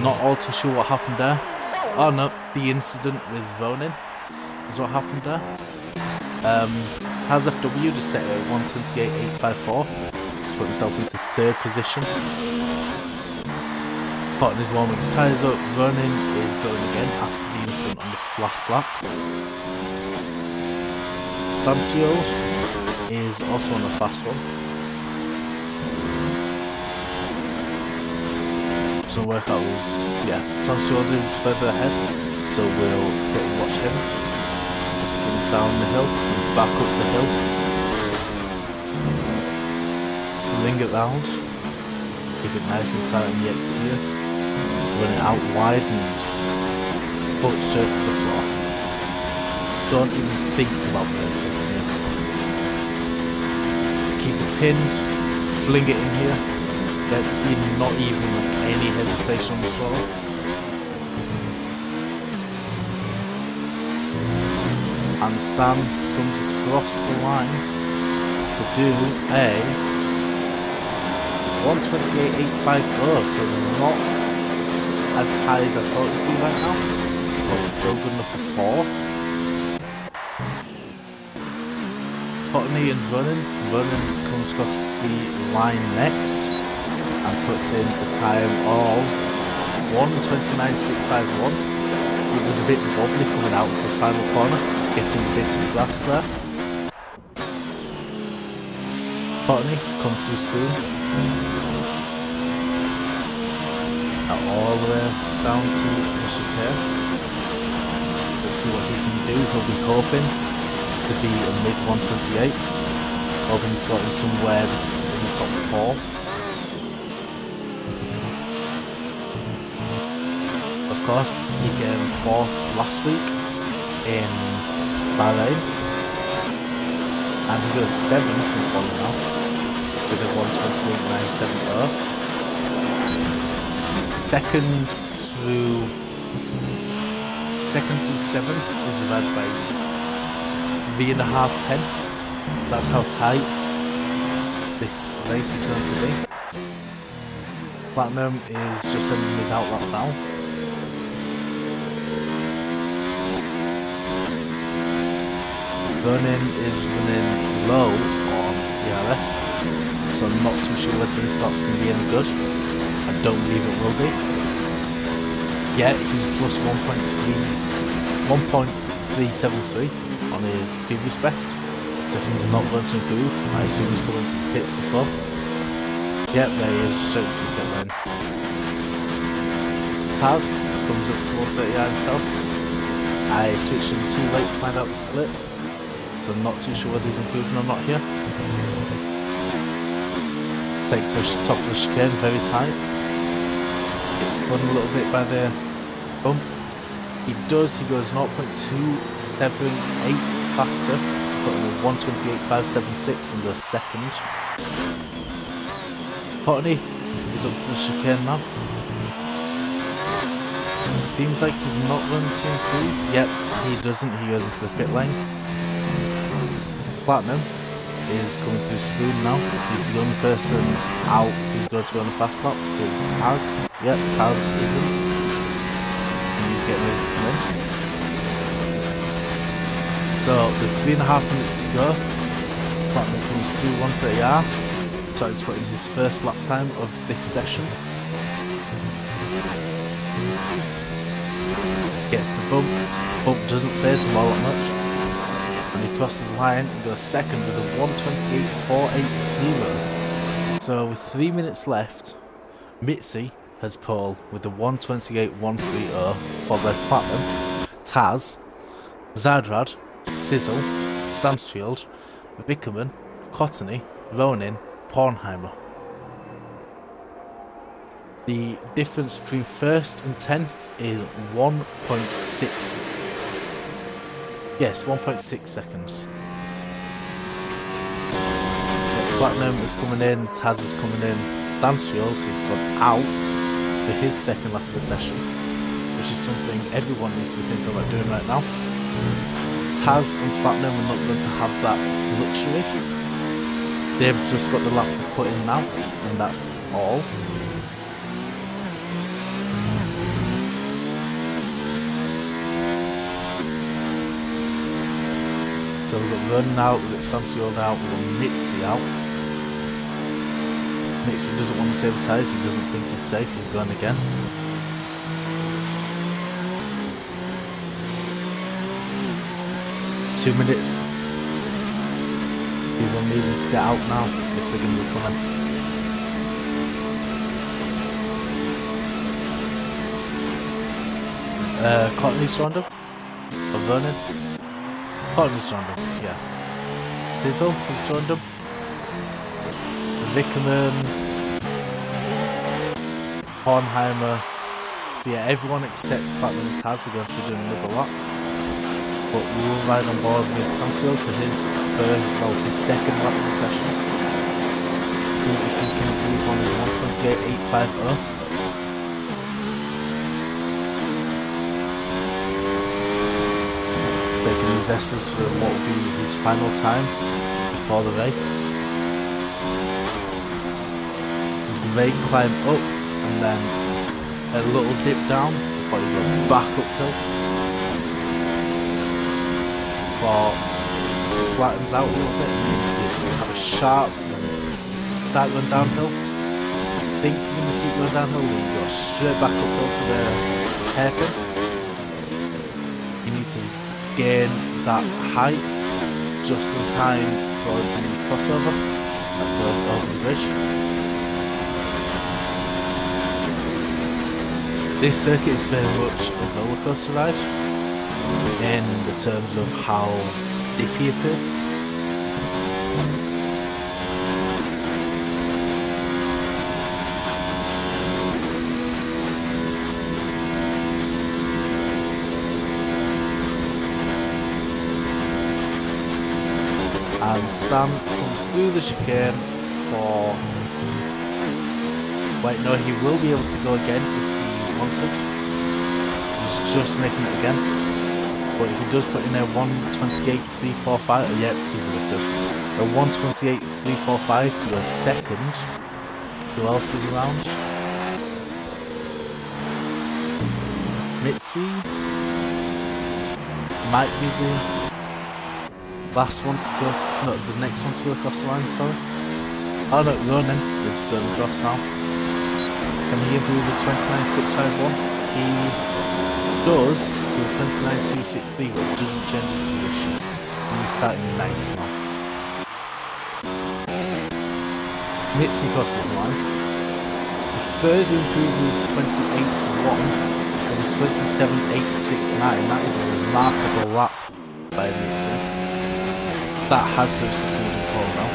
Not all too sure what happened there. Oh no, the incident with Ronin is what happened there. Taz FW just set a 1:28.854 to put himself into third position. Putting his 1 week's tyres up. Ronin is going again after the incident on the last lap. Stansfield is also on the fast one. To work out was, yeah, Stansfield is further ahead, so we'll sit and watch him as he comes down the hill and back up the hill. Sling it round, keep it nice and tight on the exit here, run it out wide and just foot straight to the floor. Don't even think about braking here. Just keep it pinned, fling it in here. Yeah, see, not even like any hesitation on the floor. And Stans comes across the line to do a 1:28.850, so not as high as I thought it would be right now, but it's still good enough for fourth. Botany and Running comes across the line next and puts in a time of 1:29.651. It was a bit wobbly coming out for the final corner, getting a bit of grass there. Botany comes to a spoon. Now all the way down to the chicane. Let's see what he can do. He'll be hoping to be a mid 1:28, hoping he's slotting somewhere in the top 4. Of course, he came 4th last week in Bahrain, and he goes 7th in quali now with a 1:28.970. Second to 7th is divided by 3.5 tenths. That's how tight this race is going to be. Platinum is just sending his outlap now. Ronin is running low on ERS, so I'm not too sure whether this lap's going to be any good. I don't believe it will be. Yeah, he's plus 1.373 on his previous best, so he's not going to improve. I assume he's coming to the pits as well. Yep, there he is, straight from the pit lane. Taz comes up to 139 himself. I switched him too late to find out the split, so I'm not too sure whether he's improving or not here. Takes the top of the chicane very tight. Gets spun a little bit by the bump. He goes 0.278 faster to put in a 1:28.576 and goes second. Potney is up to the chicane now. Seems like he's not going to improve. Yep, he doesn't. He goes into the pit lane. Platinum is coming through smooth now. He's the only person out who's going to be on the fast lap because Taz. Yep, Taz isn't. He's getting ready to come in. So with 3.5 minutes to go, Platinum comes through 130R, trying to put in his first lap time of this session. Gets the bump doesn't phase him all that much, and he crosses the line and goes second with a 128.480. So with 3 minutes left, Mitzi has pole with a 128.130, followed by Platinum, Taz, Zadrad, Sizzle, Stansfield, Vickerman, Cottony, Ronin, Pornheimer. The difference between first and 10th is 1.6. Yes, 1.6 seconds. Platinum is coming in, Taz is coming in, Stansfield has gone out for his second lap of the session, which is something everyone needs to be thinking about doing right now. Taz and Platinum are not going to have that luxury. They've just got the lap to put in now, and that's all. So we've got Ronin out, we've got Stansfield out, we've got Mitzi out. Mitzi doesn't want to save the tyres, he doesn't think he's safe, he's going again. Two minutes. People needing to get out now if they're going to be coming. Cottony's joined him. Or Vernon. Cottony's joined him, yeah. Sizzle has joined him. Vickerman. Hornheimer. So yeah, everyone except Platinum and Taz are going to be doing another lap. But we will ride on board with Stansfield for his second lap of the session. See if he can improve on his 128.850. Taking these S's for what will be his final time before the race. It's a great climb up and then a little dip down before you go back uphill. Before it flattens out a little bit and then you have a sharp start going downhill. Think you're going to keep going downhill, then you go straight back uphill to the hairpin. You need to gain that height just in time for the crossover that goes over the bridge. This circuit is very much a roller coaster ride in the terms of how dippy it is. And Stan comes through the chicane for... Wait, no, he will be able to go again if he wanted. He's just making it again. But he does put in a 128.345. Yep, he's lifted. A 128.345 to go second. Who else is around? Mitzi might be the last one to go, no, the next one to go across the line, sorry. Oh no, Ronin is going across now. Can he improve his 29.651? He does to a 29.263, but doesn't change his position. He's sat in 9th now. Mitzi crosses the line. To further improve his 28.1 and the 27.869, that is a remarkable lap by Mitzi. That has to have secured a pole now.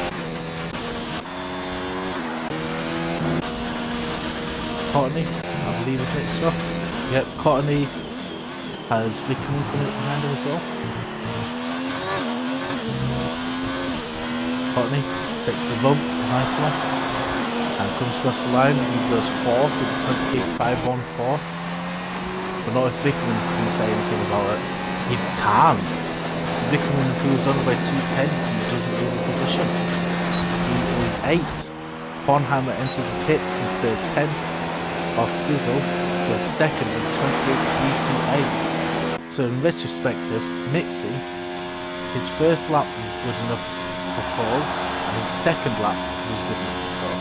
Cottony, I believe, is next to us. Yep, Cottony has Vickerman coming up behind him as well. Cottony takes the bump nicely and comes across the line. He goes 4th with the 28.514. But not if Vickerman couldn't say anything about it. He can't. Vickerman improves only by 2/10 and doesn't leave the position. He is 8th. Hornheimer enters the pits and stays 10th, while Sizzle goes 2nd with 28.328. So in retrospective, Mitzi, his first lap was good enough for pole, and his second lap was good enough for pole.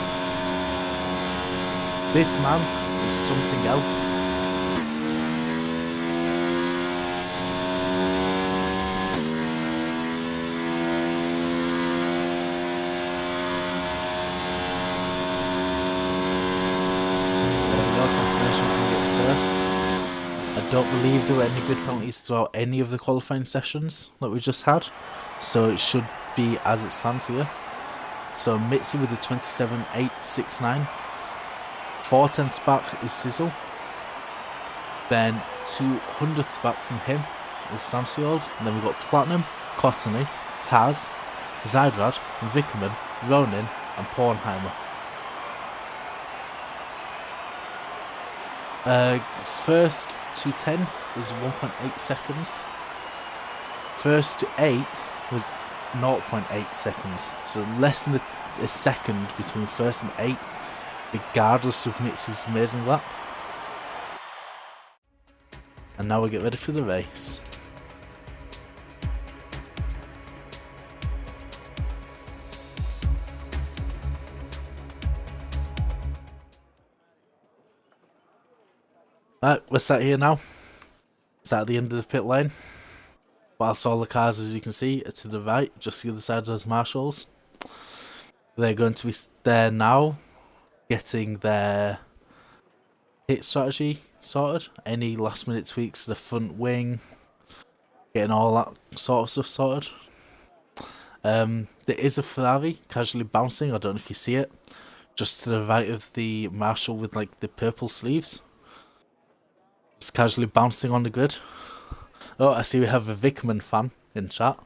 This man is something else. I don't believe there were any grid penalties throughout any of the qualifying sessions that we just had, so it should be as it stands here. So Mitzi with the 27.869, 4/10ths back is Sizzle, then 200ths back from him is Stansfield, and then we've got Platinum, Cottony, Taz, Zydrad, Vickerman, Ronin and Pornheimer. First to 10th is 1.8 seconds. First to 8th was 0.8 seconds. So less than a second between first and 8th, regardless of Mitzi's amazing lap. And now we get ready for the race. Right, we're sat here now. Sat at the end of the pit lane. Whilst all the cars, as you can see, are to the right, just the other side of those marshals. They're going to be there now, getting their pit strategy sorted. Any last minute tweaks to the front wing, getting all that sort of stuff sorted. There is a Ferrari casually bouncing, I don't know if you see it, just to the right of the marshal with like the purple sleeves. It's casually bouncing on the grid. Oh, I see we have a Vickerman fan in chat.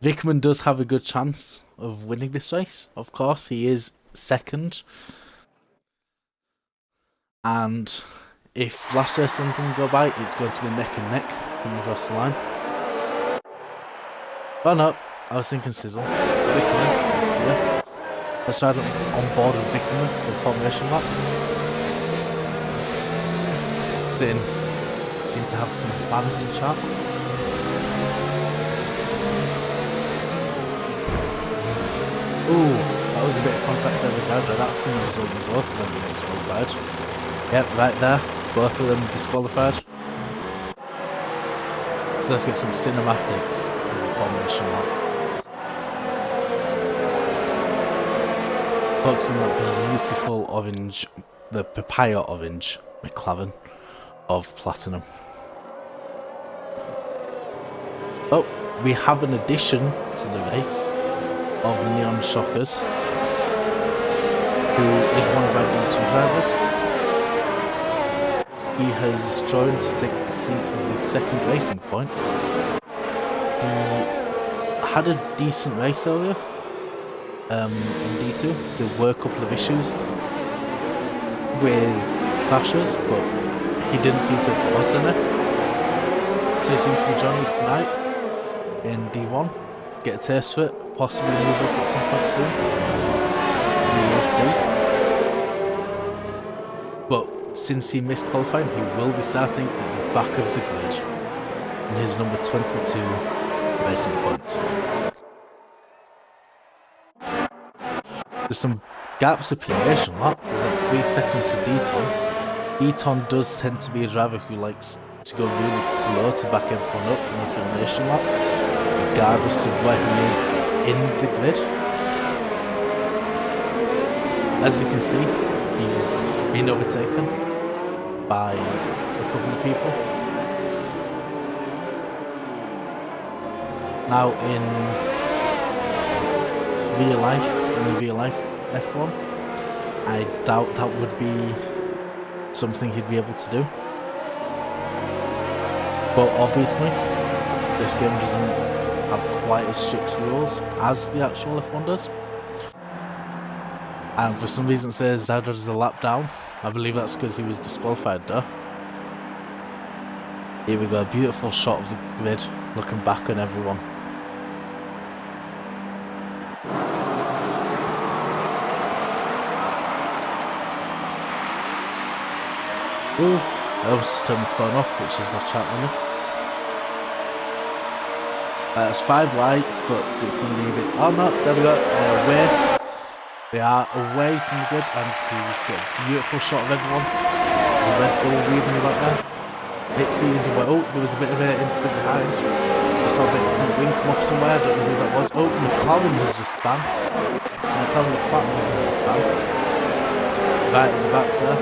Vickerman does have a good chance of winning this race, of course. He is 2nd. And if last race didn't go by, it's going to be neck and neck coming across the line. Oh no, I was thinking Sizzle. Vickerman is here. Let's ride on board with Vickerman for formation lap. Since seem to have some fans in chat. Ooh, that was a bit of contact there with Zandra. That's going to result in both of them being disqualified. Yep, right there. Both of them disqualified. So let's get some cinematics of the formation lap. Focusing on that beautiful orange, the papaya orange McLaren of Platinum. Oh, we have an addition to the race of Neon Shockers, who is one of our D2 drivers. He has joined to take the seat of the 2nd racing point. He had a decent race earlier in D2. There were a couple of issues with crashes, but he didn't seem to have caused any. So he seems to be joining us tonight in D1. Get a taste for it, possibly move up at some point soon. We will see. But since he missed qualifying, he will be starting at the back of the grid in his number 22 racing point. There's some gaps of P-Nation lap. There's like 3 seconds to Deton. Deton does tend to be a driver who likes to go really slow to back everyone up in the formation lap, regardless of where he is in the grid. As you can see, he's been overtaken by a couple of people. Now in the real life F1, I doubt that would be something he'd be able to do. But obviously, this game doesn't have quite as strict rules as the actual F1 does. And for some reason it says Zydra is a lap down. I believe that's because he was disqualified though. Here we go, beautiful shot of the grid, looking back on everyone. Ooh, I was turning the phone off, which is my chat window. There's 5 lights, but it's going to be a bit... Oh no, there we go, they're away. They are away from the grid, and you get a beautiful shot of everyone. There's a Red Bull weaving about there. Mitzi is away. Oh, there was a bit of an incident behind. I saw a bit of front wing come off somewhere, I don't know who that was. Oh, McLaren was a spam. McLaren was a spam. Right in the back there.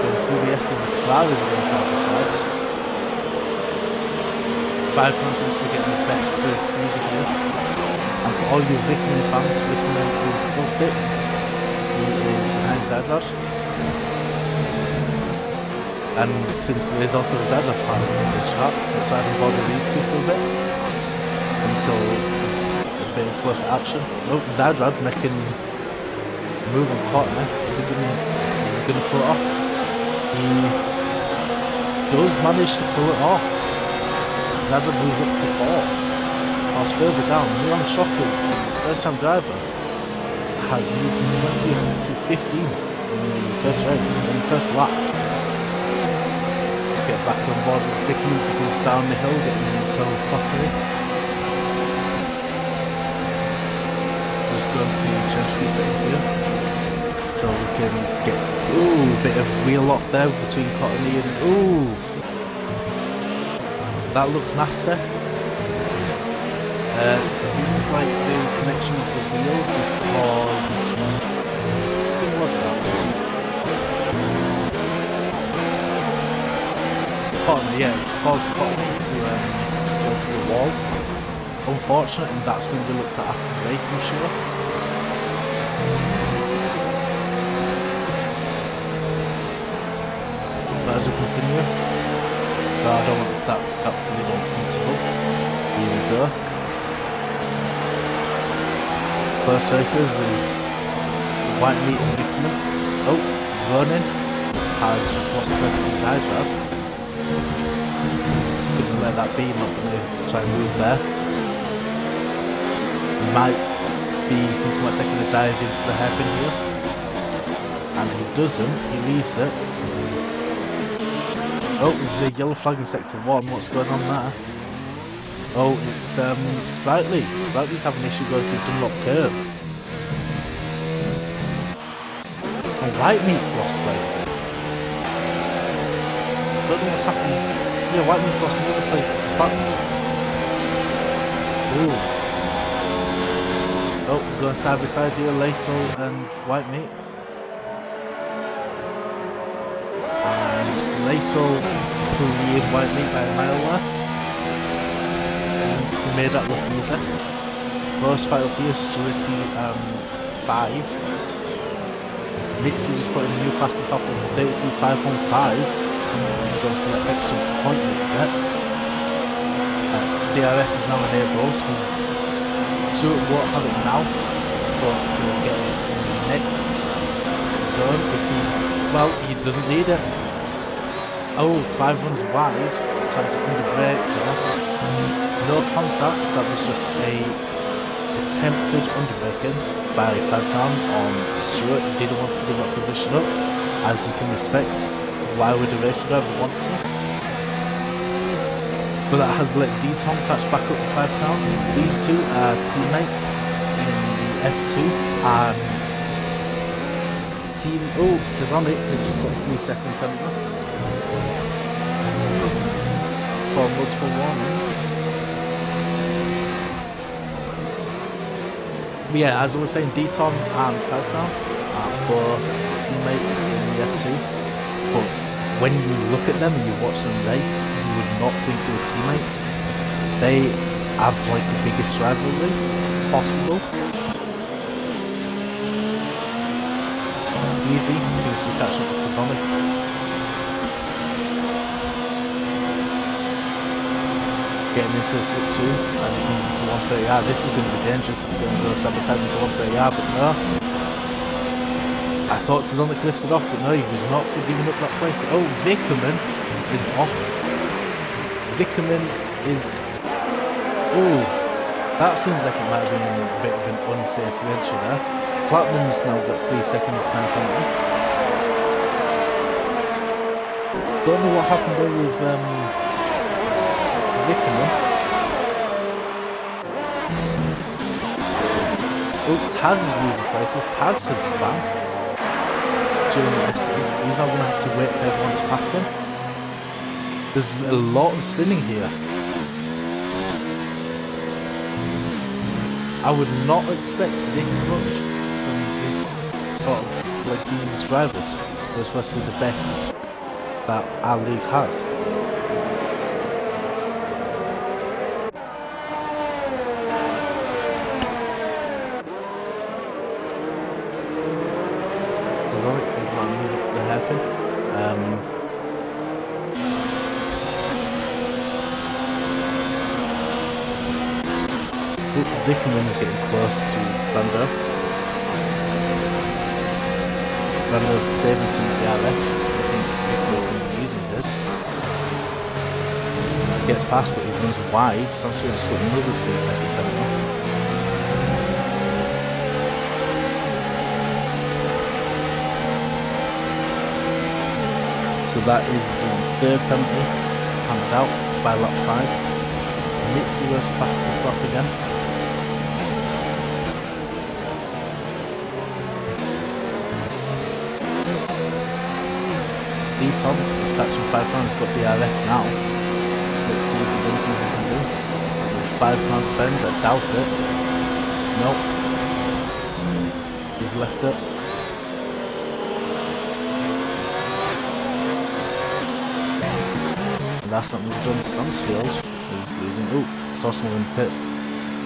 Going through the S's of Ferraris are going side by side. 5 points seems to be getting the best of season here. And for all you Vickman fans, Vickman is still sick. He is behind Zadrod. And since there is also a Zadrod fan in the chat, let's try to bother these two for a bit. Until there's a bit of close action. Oh, Zadrod making a move on corner. Is he gonna pull it off? He does manage to pull it off. Zadrod moves up to 4th. Whilst further down, Milan Shockers, the first-time driver, has moved from 20th to 15th in the first race, in the first lap. Let's get back on board with Vicky as he goes down the hill, getting into Costly. Just going to change 3 settings here, so we can get a bit of wheel lock there between Cottony and that looks nasty. Seems like the connection with the wheels has caused... What was that? Cottony, yeah, caused Cottony to go to the wall. Unfortunate, and that's going to be looked at after the race, I'm sure. But as we continue... No, I don't want that gap to be uncomfortable. Here we go. First races is White Meat and Vickman. Oh, Ronin has just lost place to his Zadrod. He's going to let that be, not going to try and move there. Might be thinking about taking a dive into the hairpin here. And he doesn't, he leaves it. Oh, there's the yellow flag in sector 1, what's going on there? Oh, it's Sprightly. Sprightly's having an issue going through Dunlop Curve. And White Meat's lost places. Don't know what's happened. Yeah, White Meat's lost another place to Platinum. Ooh. Oh, we're going side by side here, Laisel and White Meat. Laisel cleared White Meat by a mile there. See, he made that look easy. Close fight up here, Stewarty and 5. Mitzi just putting a new fastest lap of 32.515. Going for that extra point that you get. DRS is now enabled. Stewart won't have it now, but he'll get it in the next zone if he's... well, he doesn't need it. Oh, 5 runs wide, trying to underbrake there. No contact, that was just a attempted underbraking by 5 pound on Stewart. He didn't want to give that position up, as you can respect. Why would a race driver want to? But that has let D-Tom catch back up with 5 pound. These two are teammates in the F2, and Tizonic has just got a 3-second penalty. For multiple warnings. But yeah, as I was saying, D-Tom and 5 pound are both teammates in the F2, but when you look at them and you watch them race, you would not think they were teammates. They have like the biggest rivalry possible. Steezy seems to be catching up to Sonic. Getting into the slip soon as he comes into 130R. This is going to be dangerous if we're going to go side by side into 130R, but no. I thought Tazonic lifted off, but no, he was not for giving up that place. Oh, Vickerman is off. Vickerman is... Oh, that seems like it might have been a bit of an unsafe entry there. Platinum's now got 3 seconds time penalty. Don't know what happened there with Vickerman. Oh, Taz is losing places. Taz has spam during the S's. He's now going to have to wait for everyone to pass him. There's a lot of spinning here. I would not expect this much from this sort of, like, these drivers. They're supposed to be the best that our league has. Tazonic, I think, might move up the hairpin. Vickerman is getting close to Brando. Brando's saving some DRS. I think Vickerman's going to be using this. Gets past, but he runs wide. Sansu just got another 3-second penalty. So that is the third penalty handed out by lap 5. Mitzi was fastest lap again. Tom is catching 5 pounds, got DRS now. Let's see if there's anything we can do. 5 pound defend, I doubt it. Nope. He's left it. And that's something we've done. Stansfield is losing. Oh, saw someone in the pits.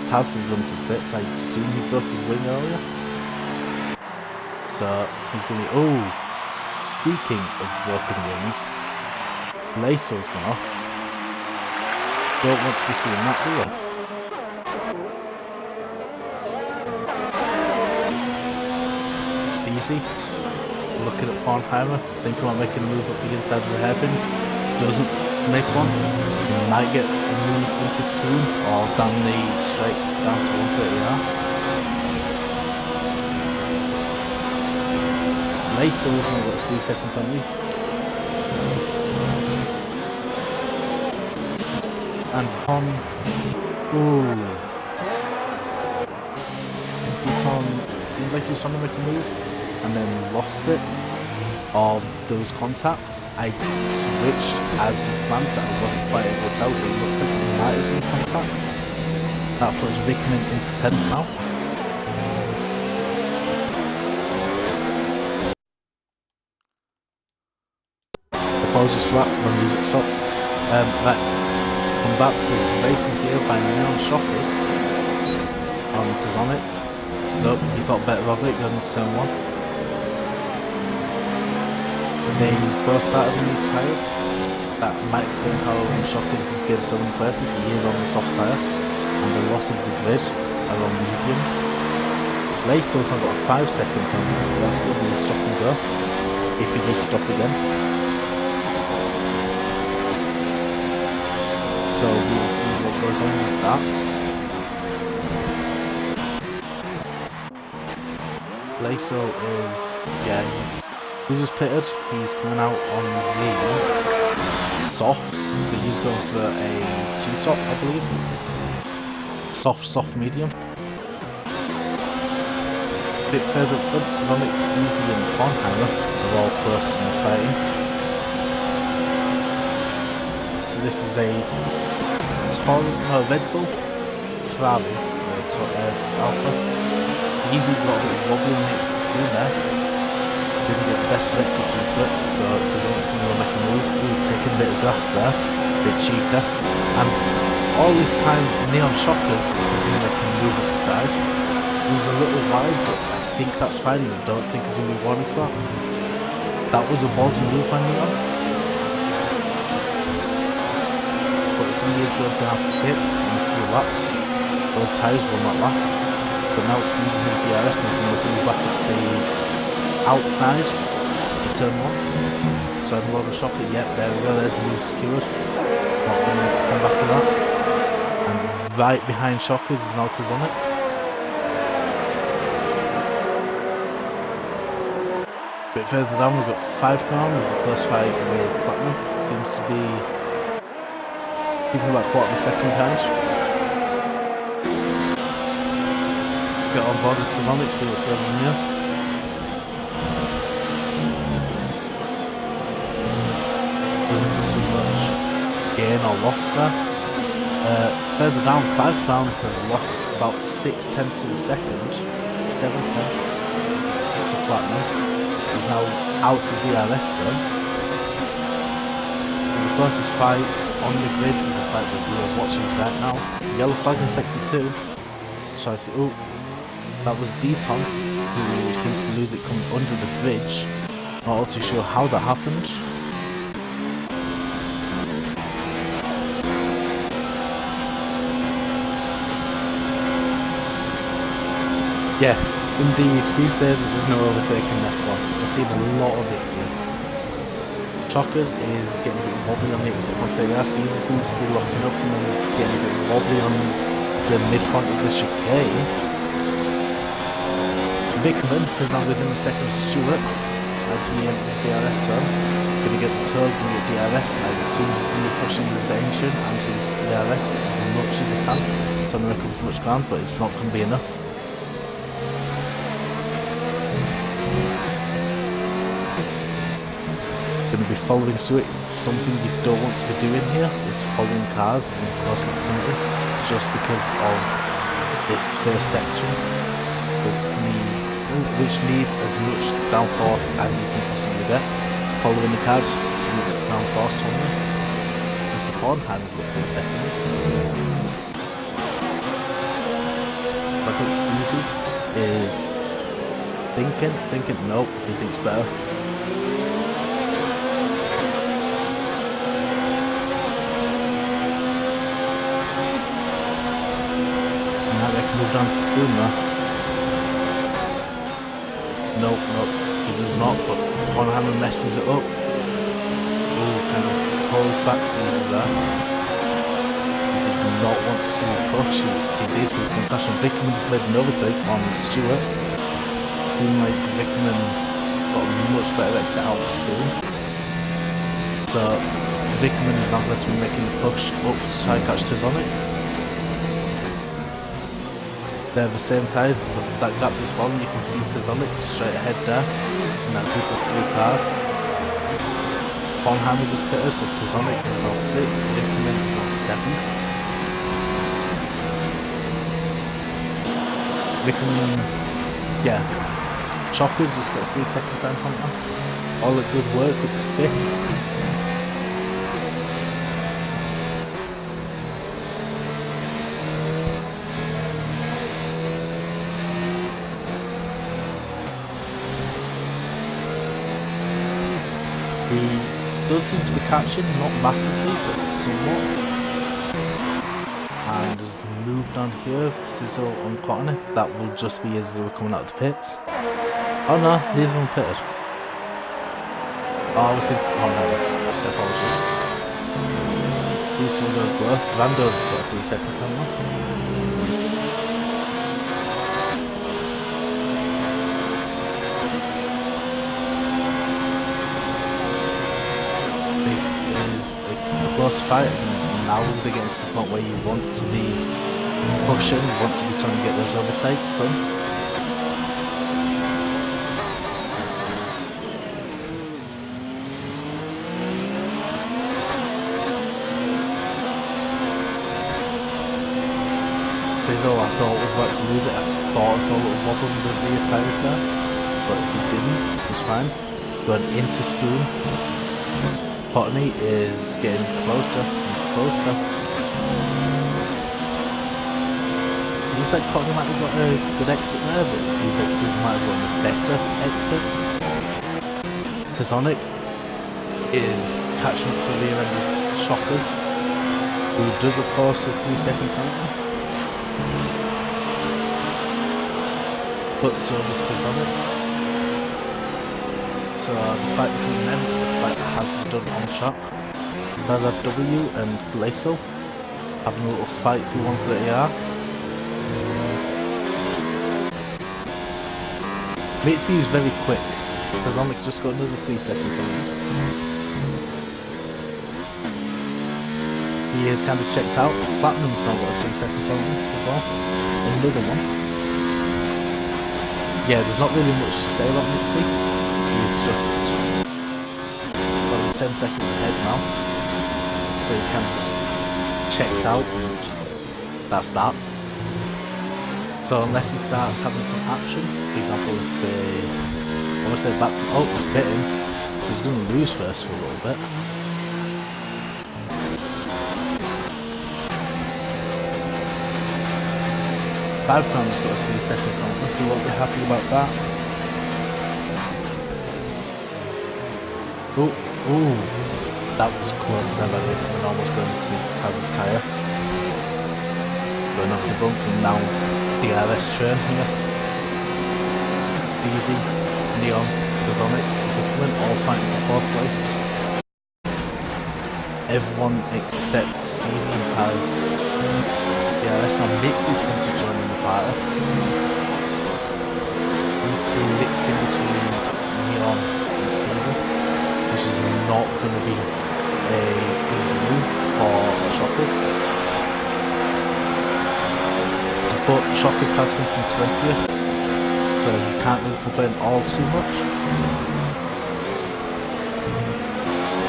Taz has gone to the pits. I assume he broke his wing earlier. So he's going to be... Oh! Speaking of broken wings, Lacel's gone off. Don't want to be seeing that, do we? Steezy looking at Pornheimer, thinking about making a move up the inside of the hairpin. Doesn't make one. He might get a move into Spoon or down the straight down to 130R. Lacel's now got a 3-second penalty. And Pon... Ooh. Buton seemed like he was trying to make a move and then lost it. Or there was contact. I switched as he spammed, so I wasn't quite able to tell, but it looks like it might have been contact. That puts Vickerman into 10th now. Apologies for that, my music stopped. Right, I'm back to this racing here by Neon Shockers on Tazonic. Nope, he thought better of it going to turn 1. They both started on these tyres. That might explain how Shockers is getting so many places. He is on the soft tyre and the loss of the grid are on mediums. Lacel's now got a 5-second penalty. That's going to be a stop and go if he does stop again. So we will see what goes on with that. Lacel is, yeah, he's just pitted. He's coming out on the softs, so he's going for a 2-stop, I believe. Soft, medium. A bit further up front, Tazonic, Steezy and Pornheimer are all close and fighting. So this is a Red Bull Ferrari Alpha. Steezy got a bit wobbly and makes it spin there. Didn't get the best of exit due to it, so Tazonic going to make a move. Ooh, taking a bit of grass there, a bit cheeker. And all this time, Neon Shockers have been making a move up the side. It was a little wide, but I think that's fine. I don't think there's going to be warning for that. That was a ballsy move by Neon. He is going to have to pit in a few laps. Those tyres will not last. But now Steve and his DRS is going to move back at the outside of turn 1. Turn 1 of Shocker. Yep, there we go. There's a move secured. Not going to make a comeback with that. And right behind Shockers is now Tazonic. A bit further down, we've got 5 Crown with the close fight with Platinum. Seems to be keeping about quarter of a second behind. Let's get on board with Tazonic, see what's going on here. Doesn't seem to be much gain or loss there. Further down, 5 Crown has lost about 6/10 of a second, 7/10 to Platinum. Is now out of DRS zone. So the closest fight on the grid is a fight that we are watching right now. Yellow flag in sector 2. Let's try to see. Oh, that was Deton, who seems to lose it coming under the bridge. Not too sure how that happened. Yes, indeed. Who says that there's no overtaking F1? I've seen a lot of it here. Shockers is getting a bit wobbly on the exit 130. Steezy seems to be locking up and then getting a bit wobbly on the midpoint of the chicane. Vickerman is now within the second of Stewart as he enters DRS zone. Going to get the turn, going to get DRS, and I assume he's going to be pushing his engine and his DRS as much as he can. Trying to make up as much ground, but it's not going to be enough. Going to be following Stewart. Something you don't want to be doing here is following cars in close proximity, just because of this first section, which needs as much downforce as you can possibly get. Following the car just keeps downforce only. Mr. Hornheim's got 3 seconds. I think Steezy is thinking, nope, he thinks better. Move down to Spoon now. Nope, he does not, but Hornheimer messes it up. Oh, kind of holds back Steezy there. He did not want to push. If he did, he was going to crash on Vickerman. Just made an overtake on Stewart. It seemed like Vickerman got a much better exit out of Spoon. So Vickerman is now going to be making the push up to try and catch Tazonic. They're the same tyres, but that gap is long. You can see Tazonic straight ahead there in that group of 3 cars. Bonheimer's is pitted, so Tazonic is now 6th, Vickerman is now 7th. Vickerman, yeah. Chocker's just got a 3-second time counter. All the good work up to 5th. He does seem to be catching, not massively, but somewhat. And has moved on here, Sizzle on Cottony. That will just be as they were coming out of the pits. Oh no, neither of them pitted. Oh, I was thinking, oh no, apologies. These will go close. Vando's has got a 3-second counter. This is a close fight, and now they're getting to the point where you want to be pushing, want to be trying to get those overtakes done. Sizzle, I thought was about to lose it. I thought I saw a little wobble in the rear tyres there, but he didn't. He's fine. Going into Spoon. Cottony is getting closer and closer. Seems like Cottony might have got a good exit there, but it seems like Sizzle might have got a better exit. Tazonic is catching up to the rear end of Shockers, who does of course have 3-second counter. But so does Tazonic. So the fight between them is a fight that has been done on track. Taz FW and Blaso having a little fight through 130R. Mitzi is very quick. Tazonic just got another 3-second penalty. He is kind of checked out. Platinum's now got a 3-second penalty as well. Another one. Yeah, there's not really much to say about Mitzi. He's just well, he's 10 seconds ahead now. So he's kind of just checked out and that's that. So unless he starts having some action, for example if I want to say back, oh he's pitting, so he's going to lose first for a little bit. £5 got a 3-second penalty, he won't be happy about that. Ooh, that was close there by Vickman and almost going to Taz's tyre. Going over the bump and now TRC train here. Steezy, Neon, Tazonic, Vickman all fighting for 4th place. Everyone except Steezy has TRC. Now Mitzi's going to join in the party. He's selecting between Neon and Steezy, which is not going to be a good view for Shockers. But Shockers has come from 20th, so you can't really complain all too much.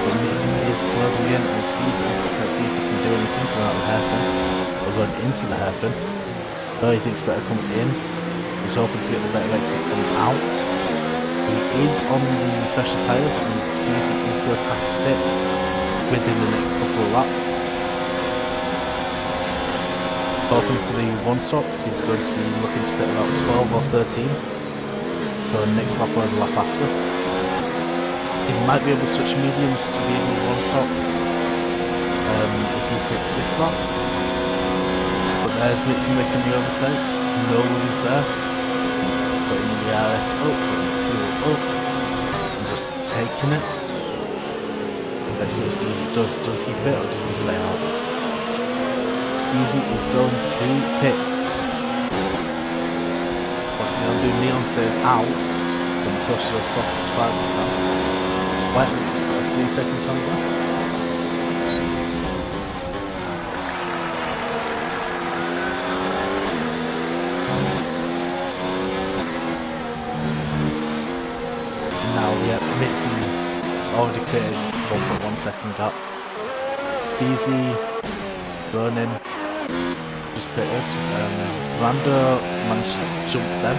But Mitzi is closing in on Steezy. Let's see if he can do anything without the hairpin. We're going into the hairpin. Oh, he thinks better coming in. He's hoping to get the better exit coming out. He is on the fresher tyres and Steezy is going to have to pit within the next couple of laps. Hoping for the 1-stop, he's going to be looking to pit about 12 or 13. So next lap or the lap after. He might be able to switch mediums to be able to 1-stop if he pits this lap. But there's Mitzi making the overtake, no worries there. Putting the ERS up, putting the fuel up, and just taking it. Let's see what Steezy does. Does he pit or does he stay out? Steezy is going to pit. What's Neon doing? Neon stays out. Gonna push those softs as far as he can. Whiteley's got a 3-second penalty. Mitzi already cleared 1.1 second gap. Steezy, Ronin, just pitted. Rando managed to jump them,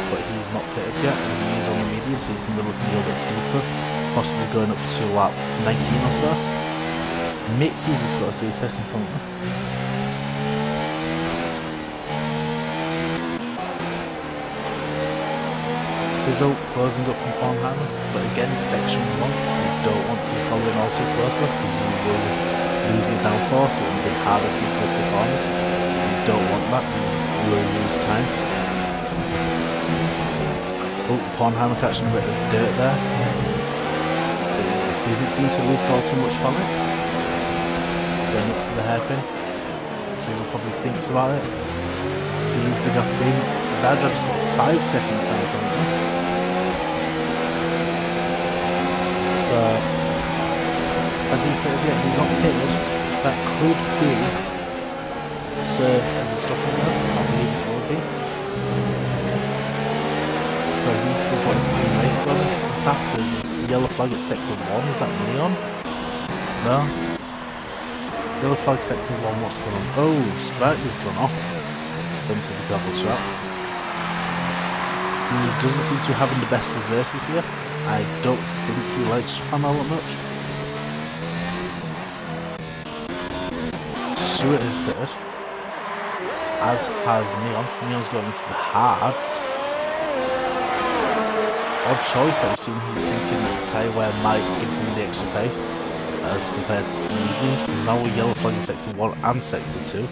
but he's not pitted yet, and he is on the medium, so he's going to be looking a little bit deeper, possibly going up to lap 19 or so. Mitzi's just got a 3-second penalty. Sizzle closing up from Pornheimer, but again, section 1, you don't want to be following all too closely because you will lose your downforce, so it will be harder for you to make the corners. You don't want that, you will lose time. Oh, Pornheimer catching a bit of dirt there. It didn't seem to lose all too much from it. Going up to the hairpin. Sizzle probably thinks about it. Sees the gap in. Zadrav's got 5-second time penalty. So, has he pitted yet? He's not pitted. That could be served as a stopping gap. I believe it will be. So he's still got his green race bonus intact. There's a yellow flag at sector 1. Is that Neon? No. Yellow flag sector 1. What's going on? Oh, Sprightly's gone off into the gravel trap. He doesn't seem to be having the best of verses here. I don't think he likes Japan all that much. Stewart has pitted, as has Neon. Neon's going into the hards. Odd choice, I assume he's thinking that the tyre wear might give him the extra pace as compared to the mediums. Now we're yellow flagging sector 1 and sector 2.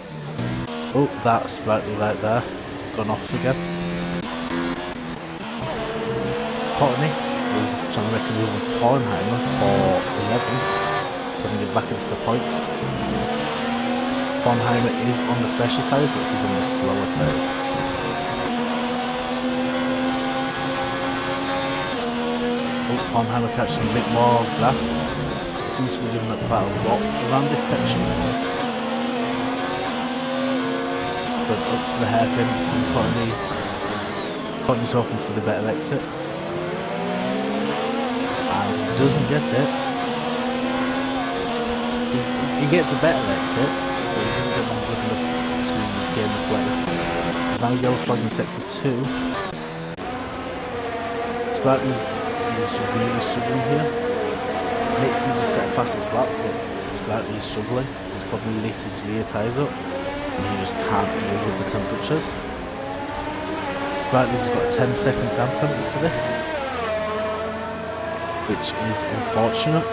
Oh, that's Sprightly right there. Gone off again. Courtney is trying to make a move on Kornheimer for 11th, trying to get back into the points. Kornheimer is on the fresher tyres, but he's on the slower tyres. Kornheimer catching a bit more grass. It seems to be giving up quite a lot around this section. But up to the hairpin, Courtney's hoping for the better exit. And he doesn't get it. He gets a better exit, but he doesn't get one good enough to gain the place. There's now yellow flag in sector 2. Sprightly is really struggling here. Nitsy's just set a fastest lap, but Sprightly is struggling. He's probably lit his rear tyres up, and he just can't deal with the temperatures. Sprightly's got a 10-second time penalty for this, which is unfortunate.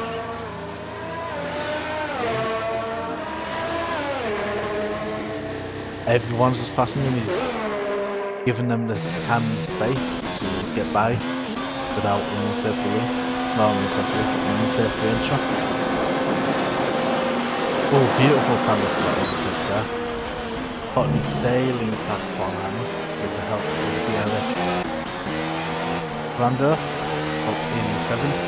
Everyone's just passing him. He's giving them the time and space to get by without an unsafe release. No, unsafe re-entry. Oh, beautiful camera for that overtake there. Courtney sailing past Bornheimer with the help of DRS. Brando up in 7th,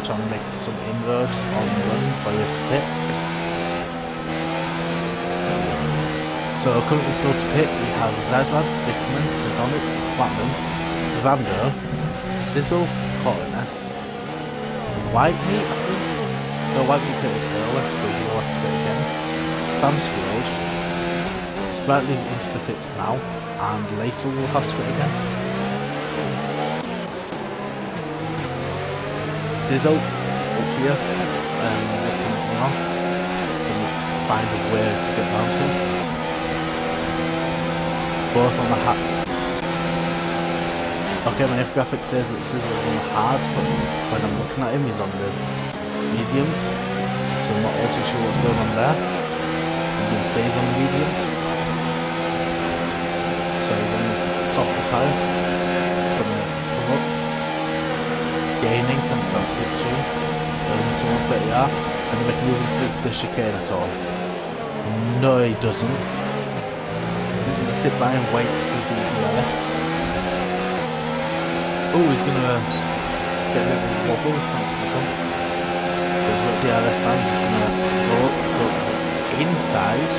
trying to make some inroads on the run before he has to pit. So currently still to pit, we have Zadlad, Vickman, Tizonic, Platinum, Brando, Sizzle, Corner, Whitemeat, I think. No, Whitemeat pitted earlier, but he will have to pit again. Stansfield, Sprightly's into the pits now, and Lacel will have to pit again. Sizzle up here, looking at me on, and find a way to get round him. Both on the hat. Okay, my F-graphic says that Sizzle's on the hard, but when I'm looking at him, he's on the mediums, so I'm not all too sure what's going on there. I'm going to say he's on the mediums, so he's on the softer tyre. Going to come up, gaining thanks to our slipstream, into 130R, and then make a move into the chicane at all. No, he doesn't. He's going to sit by and wait for the DRS. Oh, he's going to get a bit of a wobble thanks to the bump. But he's got DRS now, he's just going to go up the inside.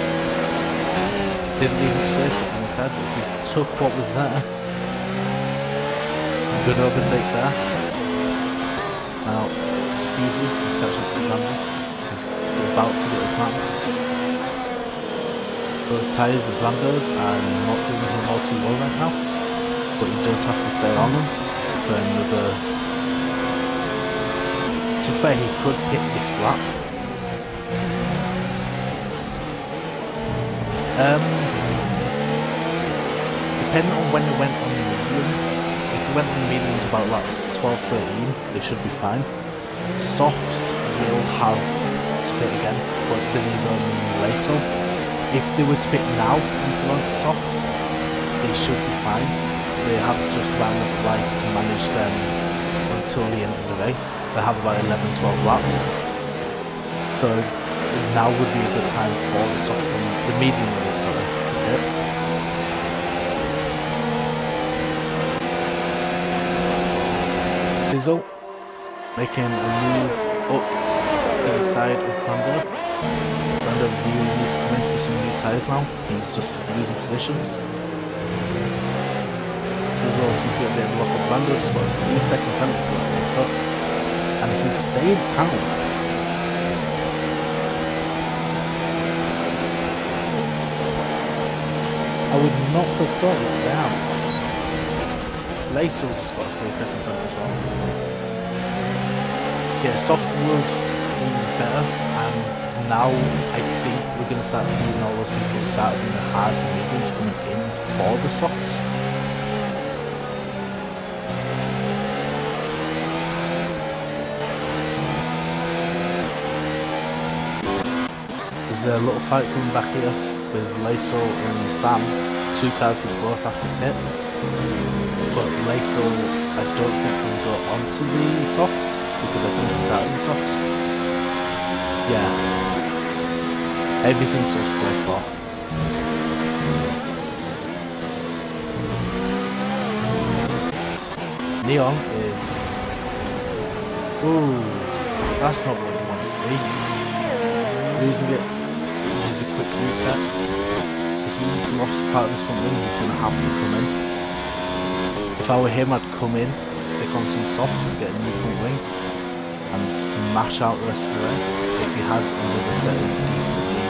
Didn't leave much space up the inside, but if he took what was there, good overtake there. Now, Steezy is catching up to Brandon. He's about to get his man. Those tyres of Brando's are not doing him all too well right now, but he does have to stay on them for another. To be fair, he could hit this lap. Depending on when they went on the mediums, if they went on the mediums about like 12-13, they should be fine. Softs will have to pit again, but there is only Lacel. If they were to pick now and to run to softs, they should be fine. They have just about enough life to manage them until the end of the race. They have about 11-12 laps. So now would be a good time for the soft from the medium race, to pit. Sizzle making a move up the side of Brando. Brando really needs to come in for some new tyres now. He's just losing positions. Sizzle seems to get a bit of a lock up. Brando just got a 3-second penalty for that cut, and he's stayed out. I would not have thought he'd stay out. Lacel's just got a 3-second penalty as well. Yeah, soft would be better, and now I think we're going to start seeing all those people who started in the hards and mediums coming in for the softs. There's a little fight coming back here with Lacel and Sam, two cars who both have to pit, but Laisel, I don't think can go onto the softs because I think he's out in the softs. Yeah. Everything's sort of square 4. Neon is... Ooh, that's not what you want to see. Losing it is a quick reset. So he's lost part of his front wing, he's going to have to come in. If I were him, I'd come in, stick on some softs, get a new front wing, and smash out the rest of the race. If he has another set of decently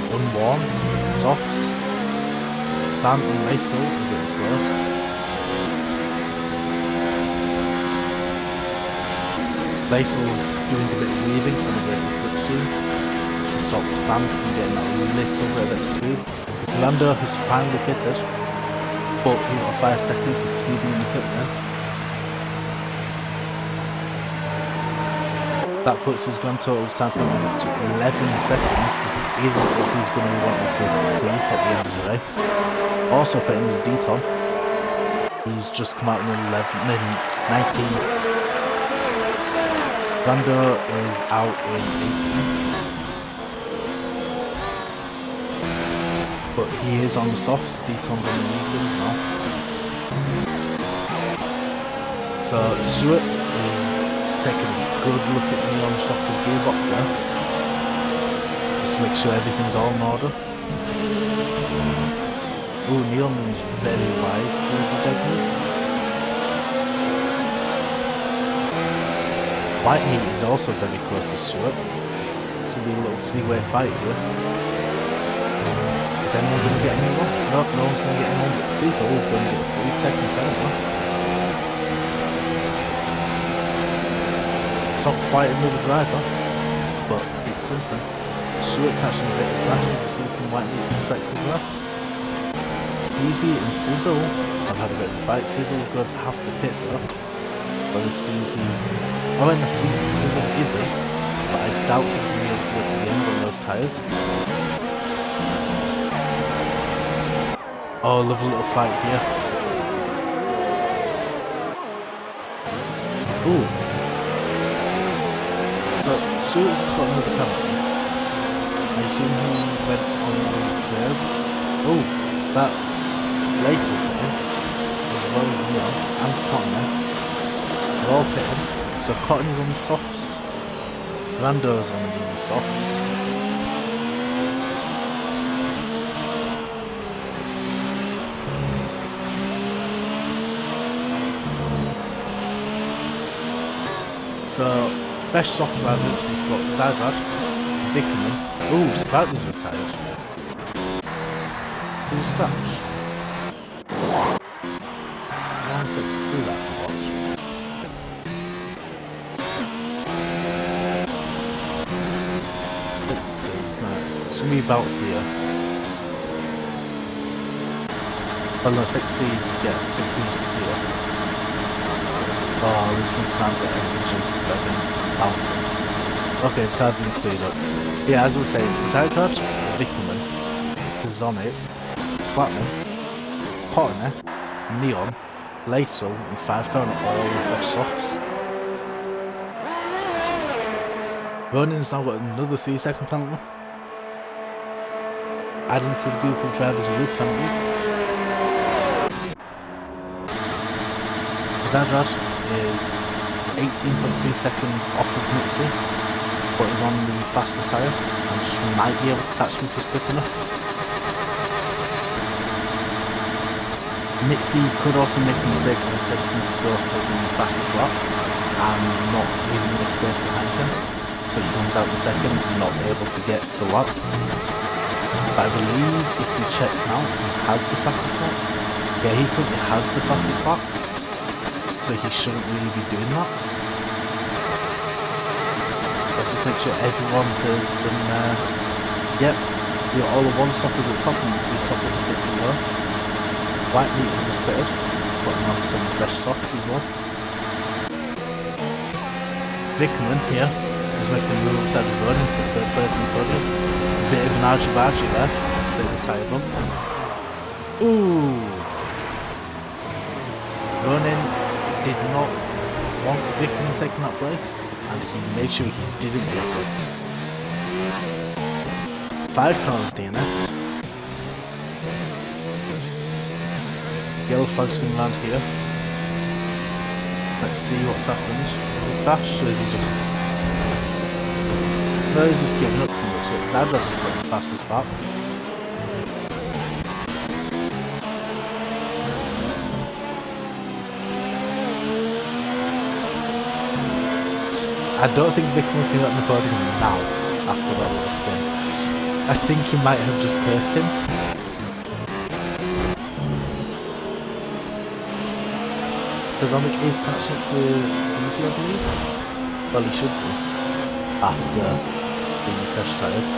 unworn softs, Stan and Laisel are getting close. Laisel's doing a bit of weaving to break the slipstream to stop Stan from getting that little bit of speed. Lando has finally pitted, but he got 5 seconds for speeding in the pit then. That puts his grand total of time penalties up to 11 seconds. This isn't what he's going to be wanting to see at the end of the race. Also pitting his Deton. He's just come out in 19th. Lando is out in 18th. But he is on the softs, Deton's on the mediums now. So Stewart is taking a good look at Neon Shocker's gearbox there. Just make sure everything's all in order. Ooh, Neon's very wide through the diagonals. White meat is also very close to Stewart. It's going to be a little 3-way fight here. Is anyone going to get anyone? No, no one's going to get anyone, but Sizzle is going to get a 3-second penalty. It's not quite another driver, but it's something. Stewart catching a bit of grass, as we see from White meat's perspective there. Steezy and Sizzle have had a bit of a fight. Sizzle's going to have to pit though. Whether Steezy... Oh, and I see Sizzle isn't, but I doubt he's going to be able to go to the end on those tyres. Oh, lovely little fight here. Ooh. So, Stewart's has got another penalty. I assume he went on the curb. Oh, that's Laisel pitting, as well as Neon and Cotton. They're all pitting. So Cotton is on the softs, Lando's on the softs. So fresh soft drivers, we've got Zydrad, Vickerman. Ooh, Sproutler's retired. Who's Scratch? One sector through that for watch. It's going to be about here. Oh no, 6-3's, yeah, 6-3's up here. Oh, this is Sam getting bouncing. Okay, this car's been cleared up. Yeah, as we were saying, Zydrad, Vickerman, Tizonic, Platinum, Cottoner, Neon, Laisel, and 5-car and all the fresh softs. Ronin's now got another 3-second penalty. Adding to the group of drivers with penalties. Zydrad is 18.3 seconds off of Mitzi, but is on the faster tyre and she might be able to catch him if he's quick enough. Mitzi could also make a mistake of attempting to go for the fastest lap and not leaving enough space behind him, so he comes out in second and not able to get the lap. But I believe if we check now, he has the fastest lap. Yeah, he currently has the fastest lap, so he shouldn't really be doing that. Let's just make sure everyone has done yep, we got all the 1 stoppers at the top and the 2 stoppers a bit below. White meat is just pitted, putting on some fresh softs as well. Vickerman here is making a move outside the road for 3rd place in the podium. Bit of an argy-bargy there, bit of a tyre bump. Ooh! Ronin did not want Vickerman taking that place, and he made sure he didn't get it. 5 cars DNF'd. Yellow flag's coming around here. Let's see what's happened. Has he crashed, or is he just... No, he's just giving up from it. Zadov's putting the fastest lap. I don't think Vickerman can get on the podium now, after that little spin. I think he might have just cursed him. Tazonic is catching up with Steezy, I believe. Well, he should be, after the fresh tyres.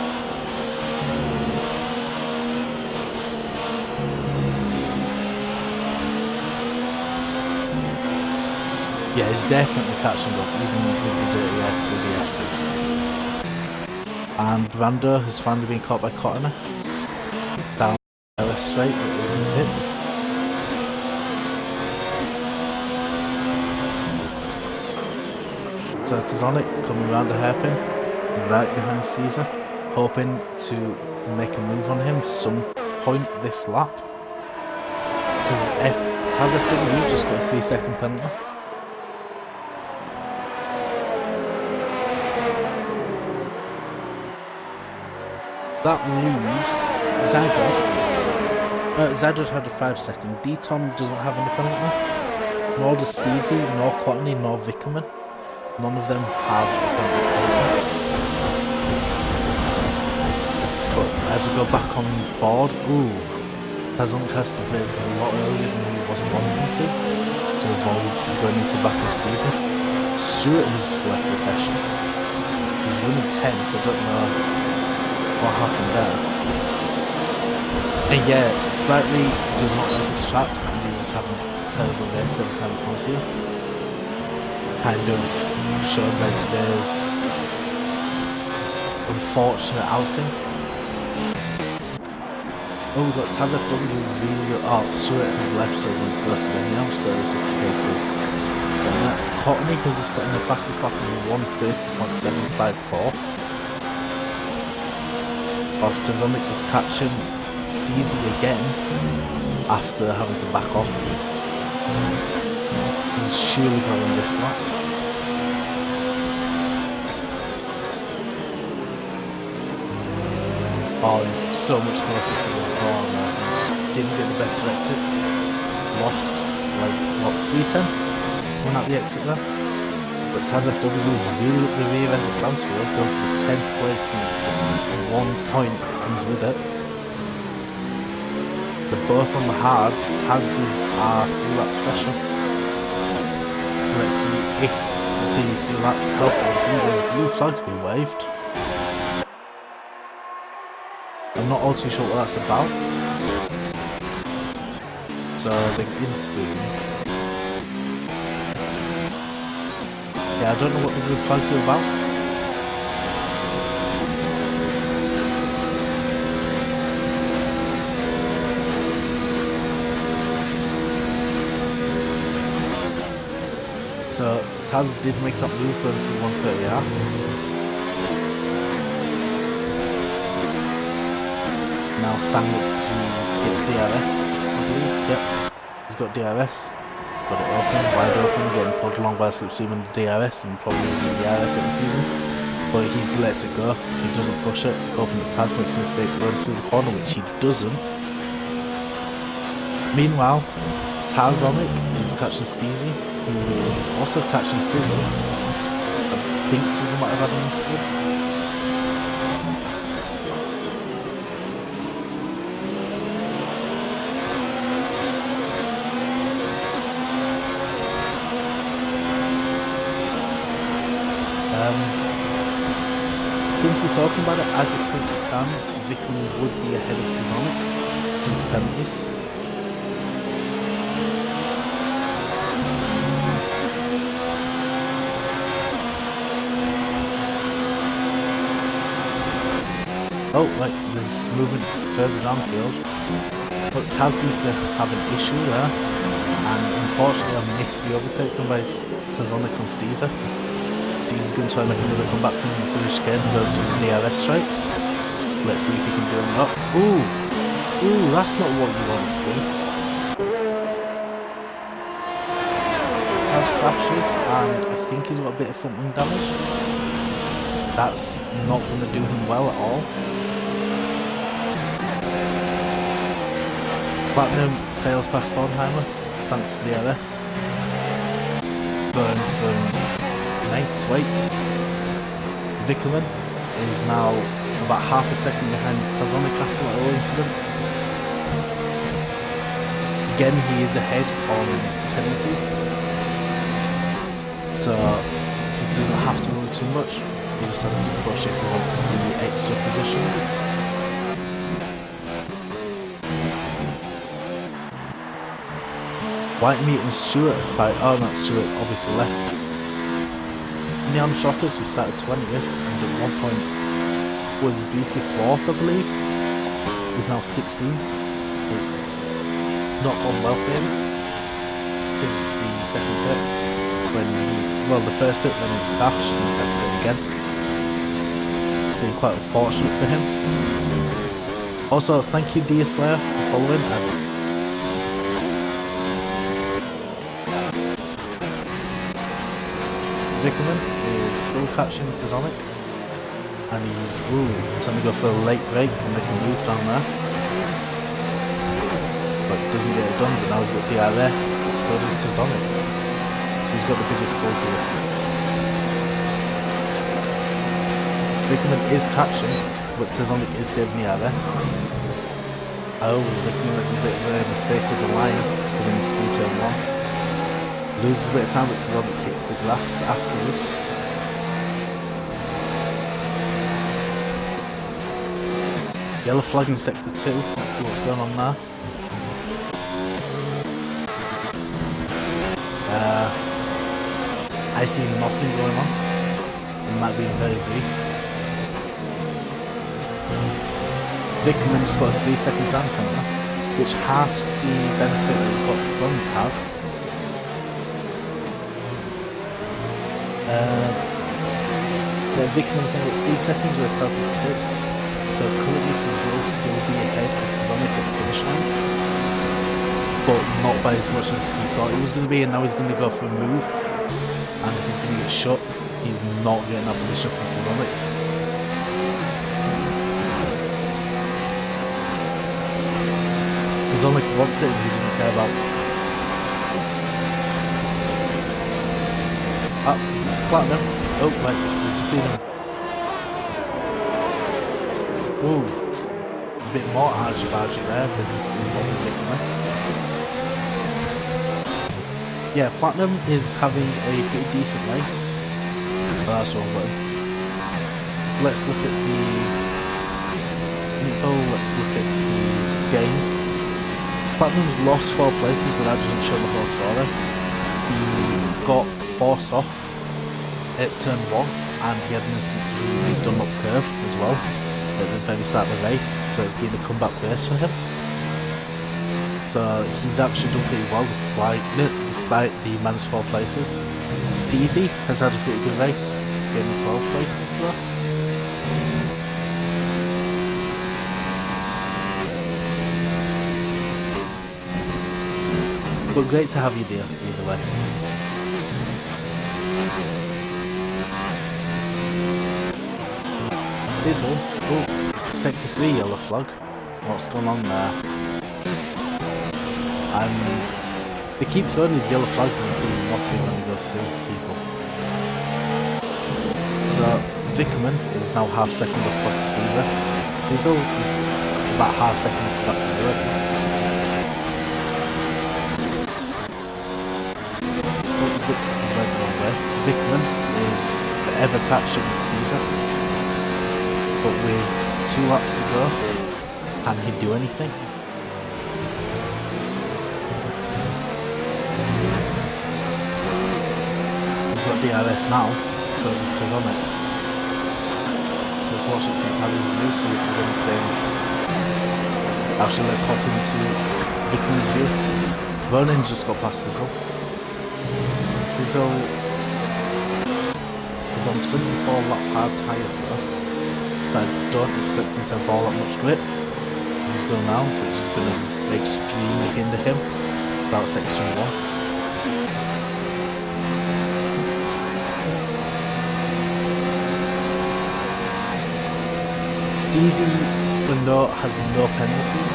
Yeah, he's definitely catching up, even with the dirty air through the S's. And Brando has finally been caught by Cottoner. Down the straight, it is in the pits. So Tazonic coming around a hairpin, right behind Caesar, hoping to make a move on him at some point this lap. Taz FW just got a 3-second penalty. That leaves Zadod. Zadod had a 5-second. D-Tom doesn't have any penalty. Nor does Steezy, nor Quatney, nor Vickerman. None of them have a penalty. But as we go back on board, Tazonic has to brake a lot earlier than he was wanting to avoid going into the back of Steezy. Stewart has left the session. He's running 10th, I don't know what happened there. And yeah, Sprightly does not like this track, and he's just having a terrible race every time he comes here. Kind of shown by today's unfortunate outing. Oh, we've got Taz FW really... Oh, Stewart has left, so he's ghosted anyhow, so it's just a case of... Courtney has just put in the fastest lap in 1:30.754. Whilst Tazonic is catching Steezy again after having to back off. He's surely going this lap. Oh, he's so much closer to the corner. Didn't get the best of exits. Lost, like, what, 3/10 when at the exit there? But Taz FW is really at the rear end of Stansfield, going for the 10th place and 1 point that comes with it. They're both on the hards. Taz's are 3 laps special. So let's see if the 3 laps help. There's blue flags being waved. I'm not all too sure what that's about. So the in-spin. Yeah, I don't know what the blue flags are about. So Taz did make that move going through 130R. Now Stanley's to get DRS, I believe. Yep, he's got DRS. Got it open, wide open, getting pulled along by a slipstream in the DRS and probably the ERS at the season. But he lets it go, he doesn't push it, hoping that Taz makes a mistake going through the corner, which he doesn't. Meanwhile, Tazonic is catching Steezy, who is also catching Sizzle. I think Sizzle might have had an incident. Since we're talking about it, as it currently stands, Vickerman would be ahead of Tazonic due to penalties. Oh, right, there's movement further downfield. But Taz seems to have an issue there, and unfortunately I missed the overtake done by Tazonic on Steezer. Steezer's going to try and make another comeback from the finish again and goes for the DRS straight. So let's see if he can do it or not. Ooh, that's not what you want to see. Taz crashes and I think he's got a bit of front wing damage. That's not going to do him well at all. Platinum sails past Bornheimer, thanks to DRS. Going from 9th to 8th. Vickerman is now about half a second behind Tazonic after that little incident. Again, he is ahead on penalties, so he doesn't have to worry too much. He just has to push if he wants the extra positions. Whitemeat and Stewart fight. Oh, not Stewart, obviously left. Neon Shockers, who started 20th and at one point was Buki 4th, I believe, is now 16th. It's not gone well for him since the second pit, when the first pit when he crashed and he had to pit again. It's been quite unfortunate for him. Also, thank you Dear Slayer for following. Vickerman is still catching Tazonic, and he's trying to go for a late break and make a move down there, but doesn't get it done. But now he's got DRS, but so does Tazonic. Who's got the biggest ball here? Vickerman is catching, but Tazonic is saving DRS. Oh, Vickerman makes a bit of a mistake with the line coming through turn 1. Loses a bit of time, but Tazonic hits the grass afterwards. Yellow flag in sector 2. Let's see what's going on there. I see nothing going on. It might be very brief. Vickerman's got a 3-second time counter, which halves the benefit that he's got from Taz. Vickerman's now at 3 seconds, where Taz is 6, so currently he will still be ahead of Tazonic at the finish line, but not by as much as he thought he was going to be, and now he's going to go for a move, and he's going to get shot. He's not getting that position from Tazonic. Tazonic wants it and he doesn't care about. Platinum. Oh, right, he's been a bit more argy-bargy there with involving Vickerman. Yeah, Platinum is having a pretty decent race. Oh, that's wrong button. So let's look at the info, let's look at the games. Platinum's lost 12 places, but that doesn't show the whole story. He got forced off at turn 1, and he had an really done up curve as well at the very start of the race, so it's been a comeback race for him. So he's actually done pretty well despite the -4 places. Steezy has had a pretty good race, getting 12 places though. But great to have you, dear, either way. Sizzle. Sector 3 yellow flag. What's going on there? They keep throwing these yellow flags and seeing nothing when they go through people. So Vickerman is now half second off back to Caesar. Sizzle is about half second off back to Europe. Vickerman is forever catching Caesar, but with 2 laps to go, can he do anything? He's got DRS now, so he's Tazonic. Let's watch it from Taz's view, see if there's anything. Actually, let's hop into Vickerman's view. Ronin just got past Sizzle. Sizzle is on 24 lap hard tyres though, so I don't expect him to have all that much grip as he's going round, which is going to extremely hinder him about section 1. Steezy for note has no penalties,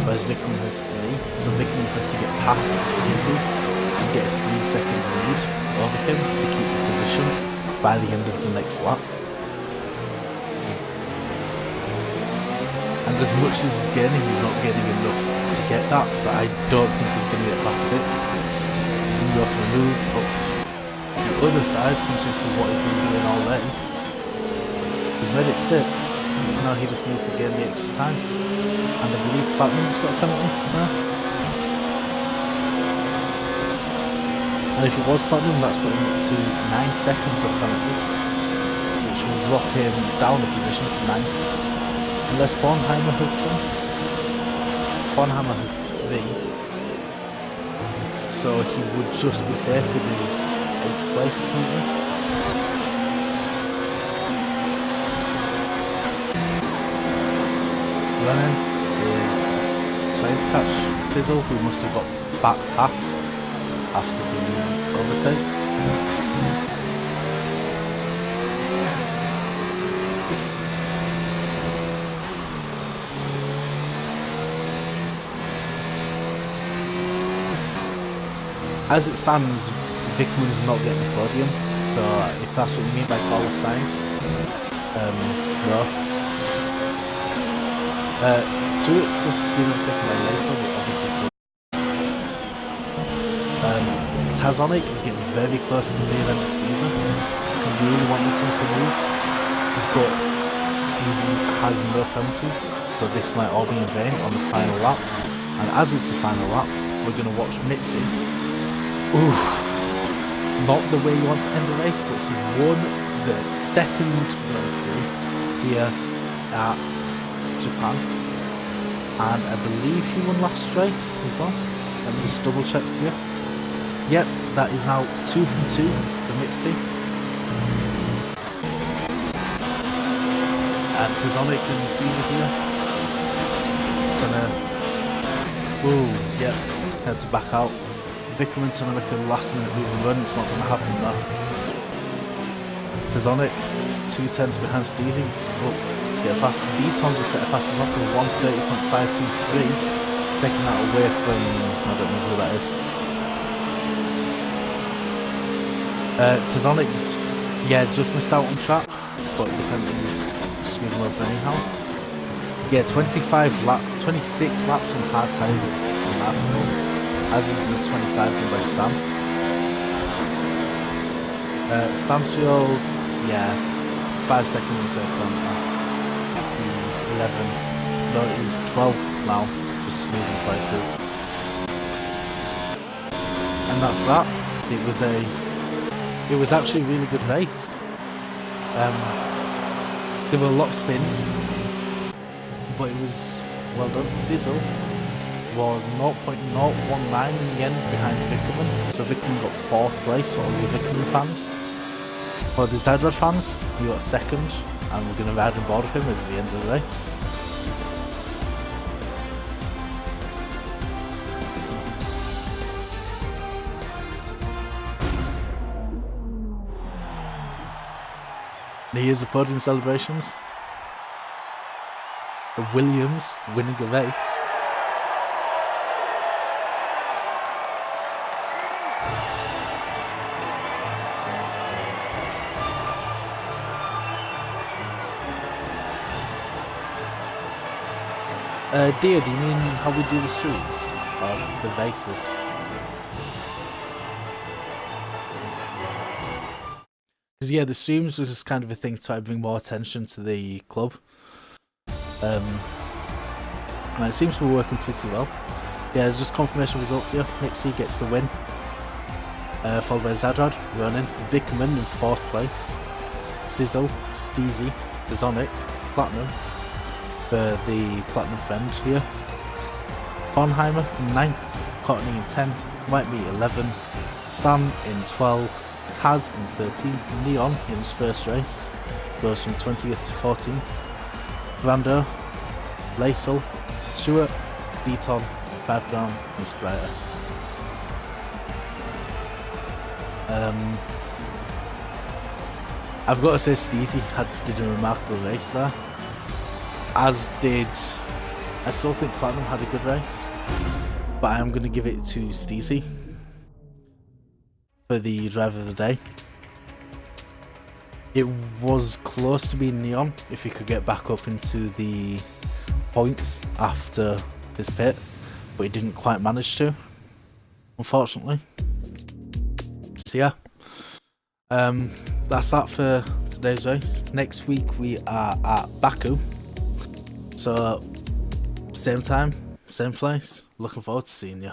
whereas Vickerman has 3, so Vickerman has to get past Steezy and get a 3-second lead over him to keep the position by the end of the next lap. And as much as he's gaining, he's not getting enough to get that, so I don't think he's going to get past it. He's going to go for a move up the other side, contrary to what he's been doing all race. He's made it stick. So now he just needs to gain the extra time. And I believe Platinum's got a penalty now. And if it was Platinum, that's put him up to 9 seconds of penalties, which will drop him down a position to 9th. Unless Bornheimer has some. Bornheimer has 3. So he would just be safe with his 8th place currently. Ronin is trying to catch Sizzle, who must have got back pass after the overtake. As it stands, Vickerman's not getting the podium, so if that's what you mean by call signs, no. Stewart's been overtaken by Laser, but obviously still. Tazonic is getting very close to the rear end of Steezy. I really want him to make a move, but Steezy has no penalties, so this might all be in vain on the final lap. And as it's the final lap, we're going to watch Mitzi. Ooh, not the way you want to end the race, but he's won the second Grand Prix here at Japan, and I believe he won last race as well. Let me just double check for you. Yep, that is now 2 from 2 for Mitzi. And Tizonic and Caesar here. Ooh, yep, had to back out. Vickerman to make a last minute move and run, it's not going to happen now. Tizonic, 2 tenths behind Steezy. Oh. Yeah, fast. D-Tons is set a fastest lap of 1:30.523, taking that away from, I don't know who that is. Tazonic, yeah, just missed out on track, but the penalties screwed him over anyhow. Yeah, 26 laps on hard tyres is remarkable, as is the 25 done by Stan. Stansfield, yeah, 5 second reserve penalty. He's 11th, no, he's 12th now, just losing places. And that's that. It was actually a really good race. There were a lot of spins, but it was well done. Sizzle was 0.019 in the end behind Vickerman, so Vickerman got 4th place for all the Vickerman fans. For the Zydrad fans, he got 2nd. And we're going to ride on board with him as the end of the race. And here's the podium celebrations. The Williams winning a race. Dear, do you mean how we do the streams? Or the races? Because yeah, the streams was just kind of a thing to try to bring more attention to the club. And it seems to be working pretty well. Yeah, just confirmation results here. Mitzi gets the win. Followed by Zadrad, Ronin, Vickerman in 4th place. Sizzle, Steezy, Tizonic, Platinum. For the Platinum friend here. Bornheimer, 9th, Courtney in 10th, White Meat 11th, Sam in 12th, Taz in 13th, Neon in his first race goes from 20th to 14th, Brando, Lacel, Stuart, Beaton, 5 Gram and Spriter. I've got to say Steezy did a remarkable race there, as did, I still think Platinum had a good race, but I am going to give it to Steezy for the driver of the day. It was close to being Neon if he could get back up into the points after his pit, but he didn't quite manage to, unfortunately. So yeah, that's that for today's race. Next week we are at Baku, so same time, same place. Looking forward to seeing you.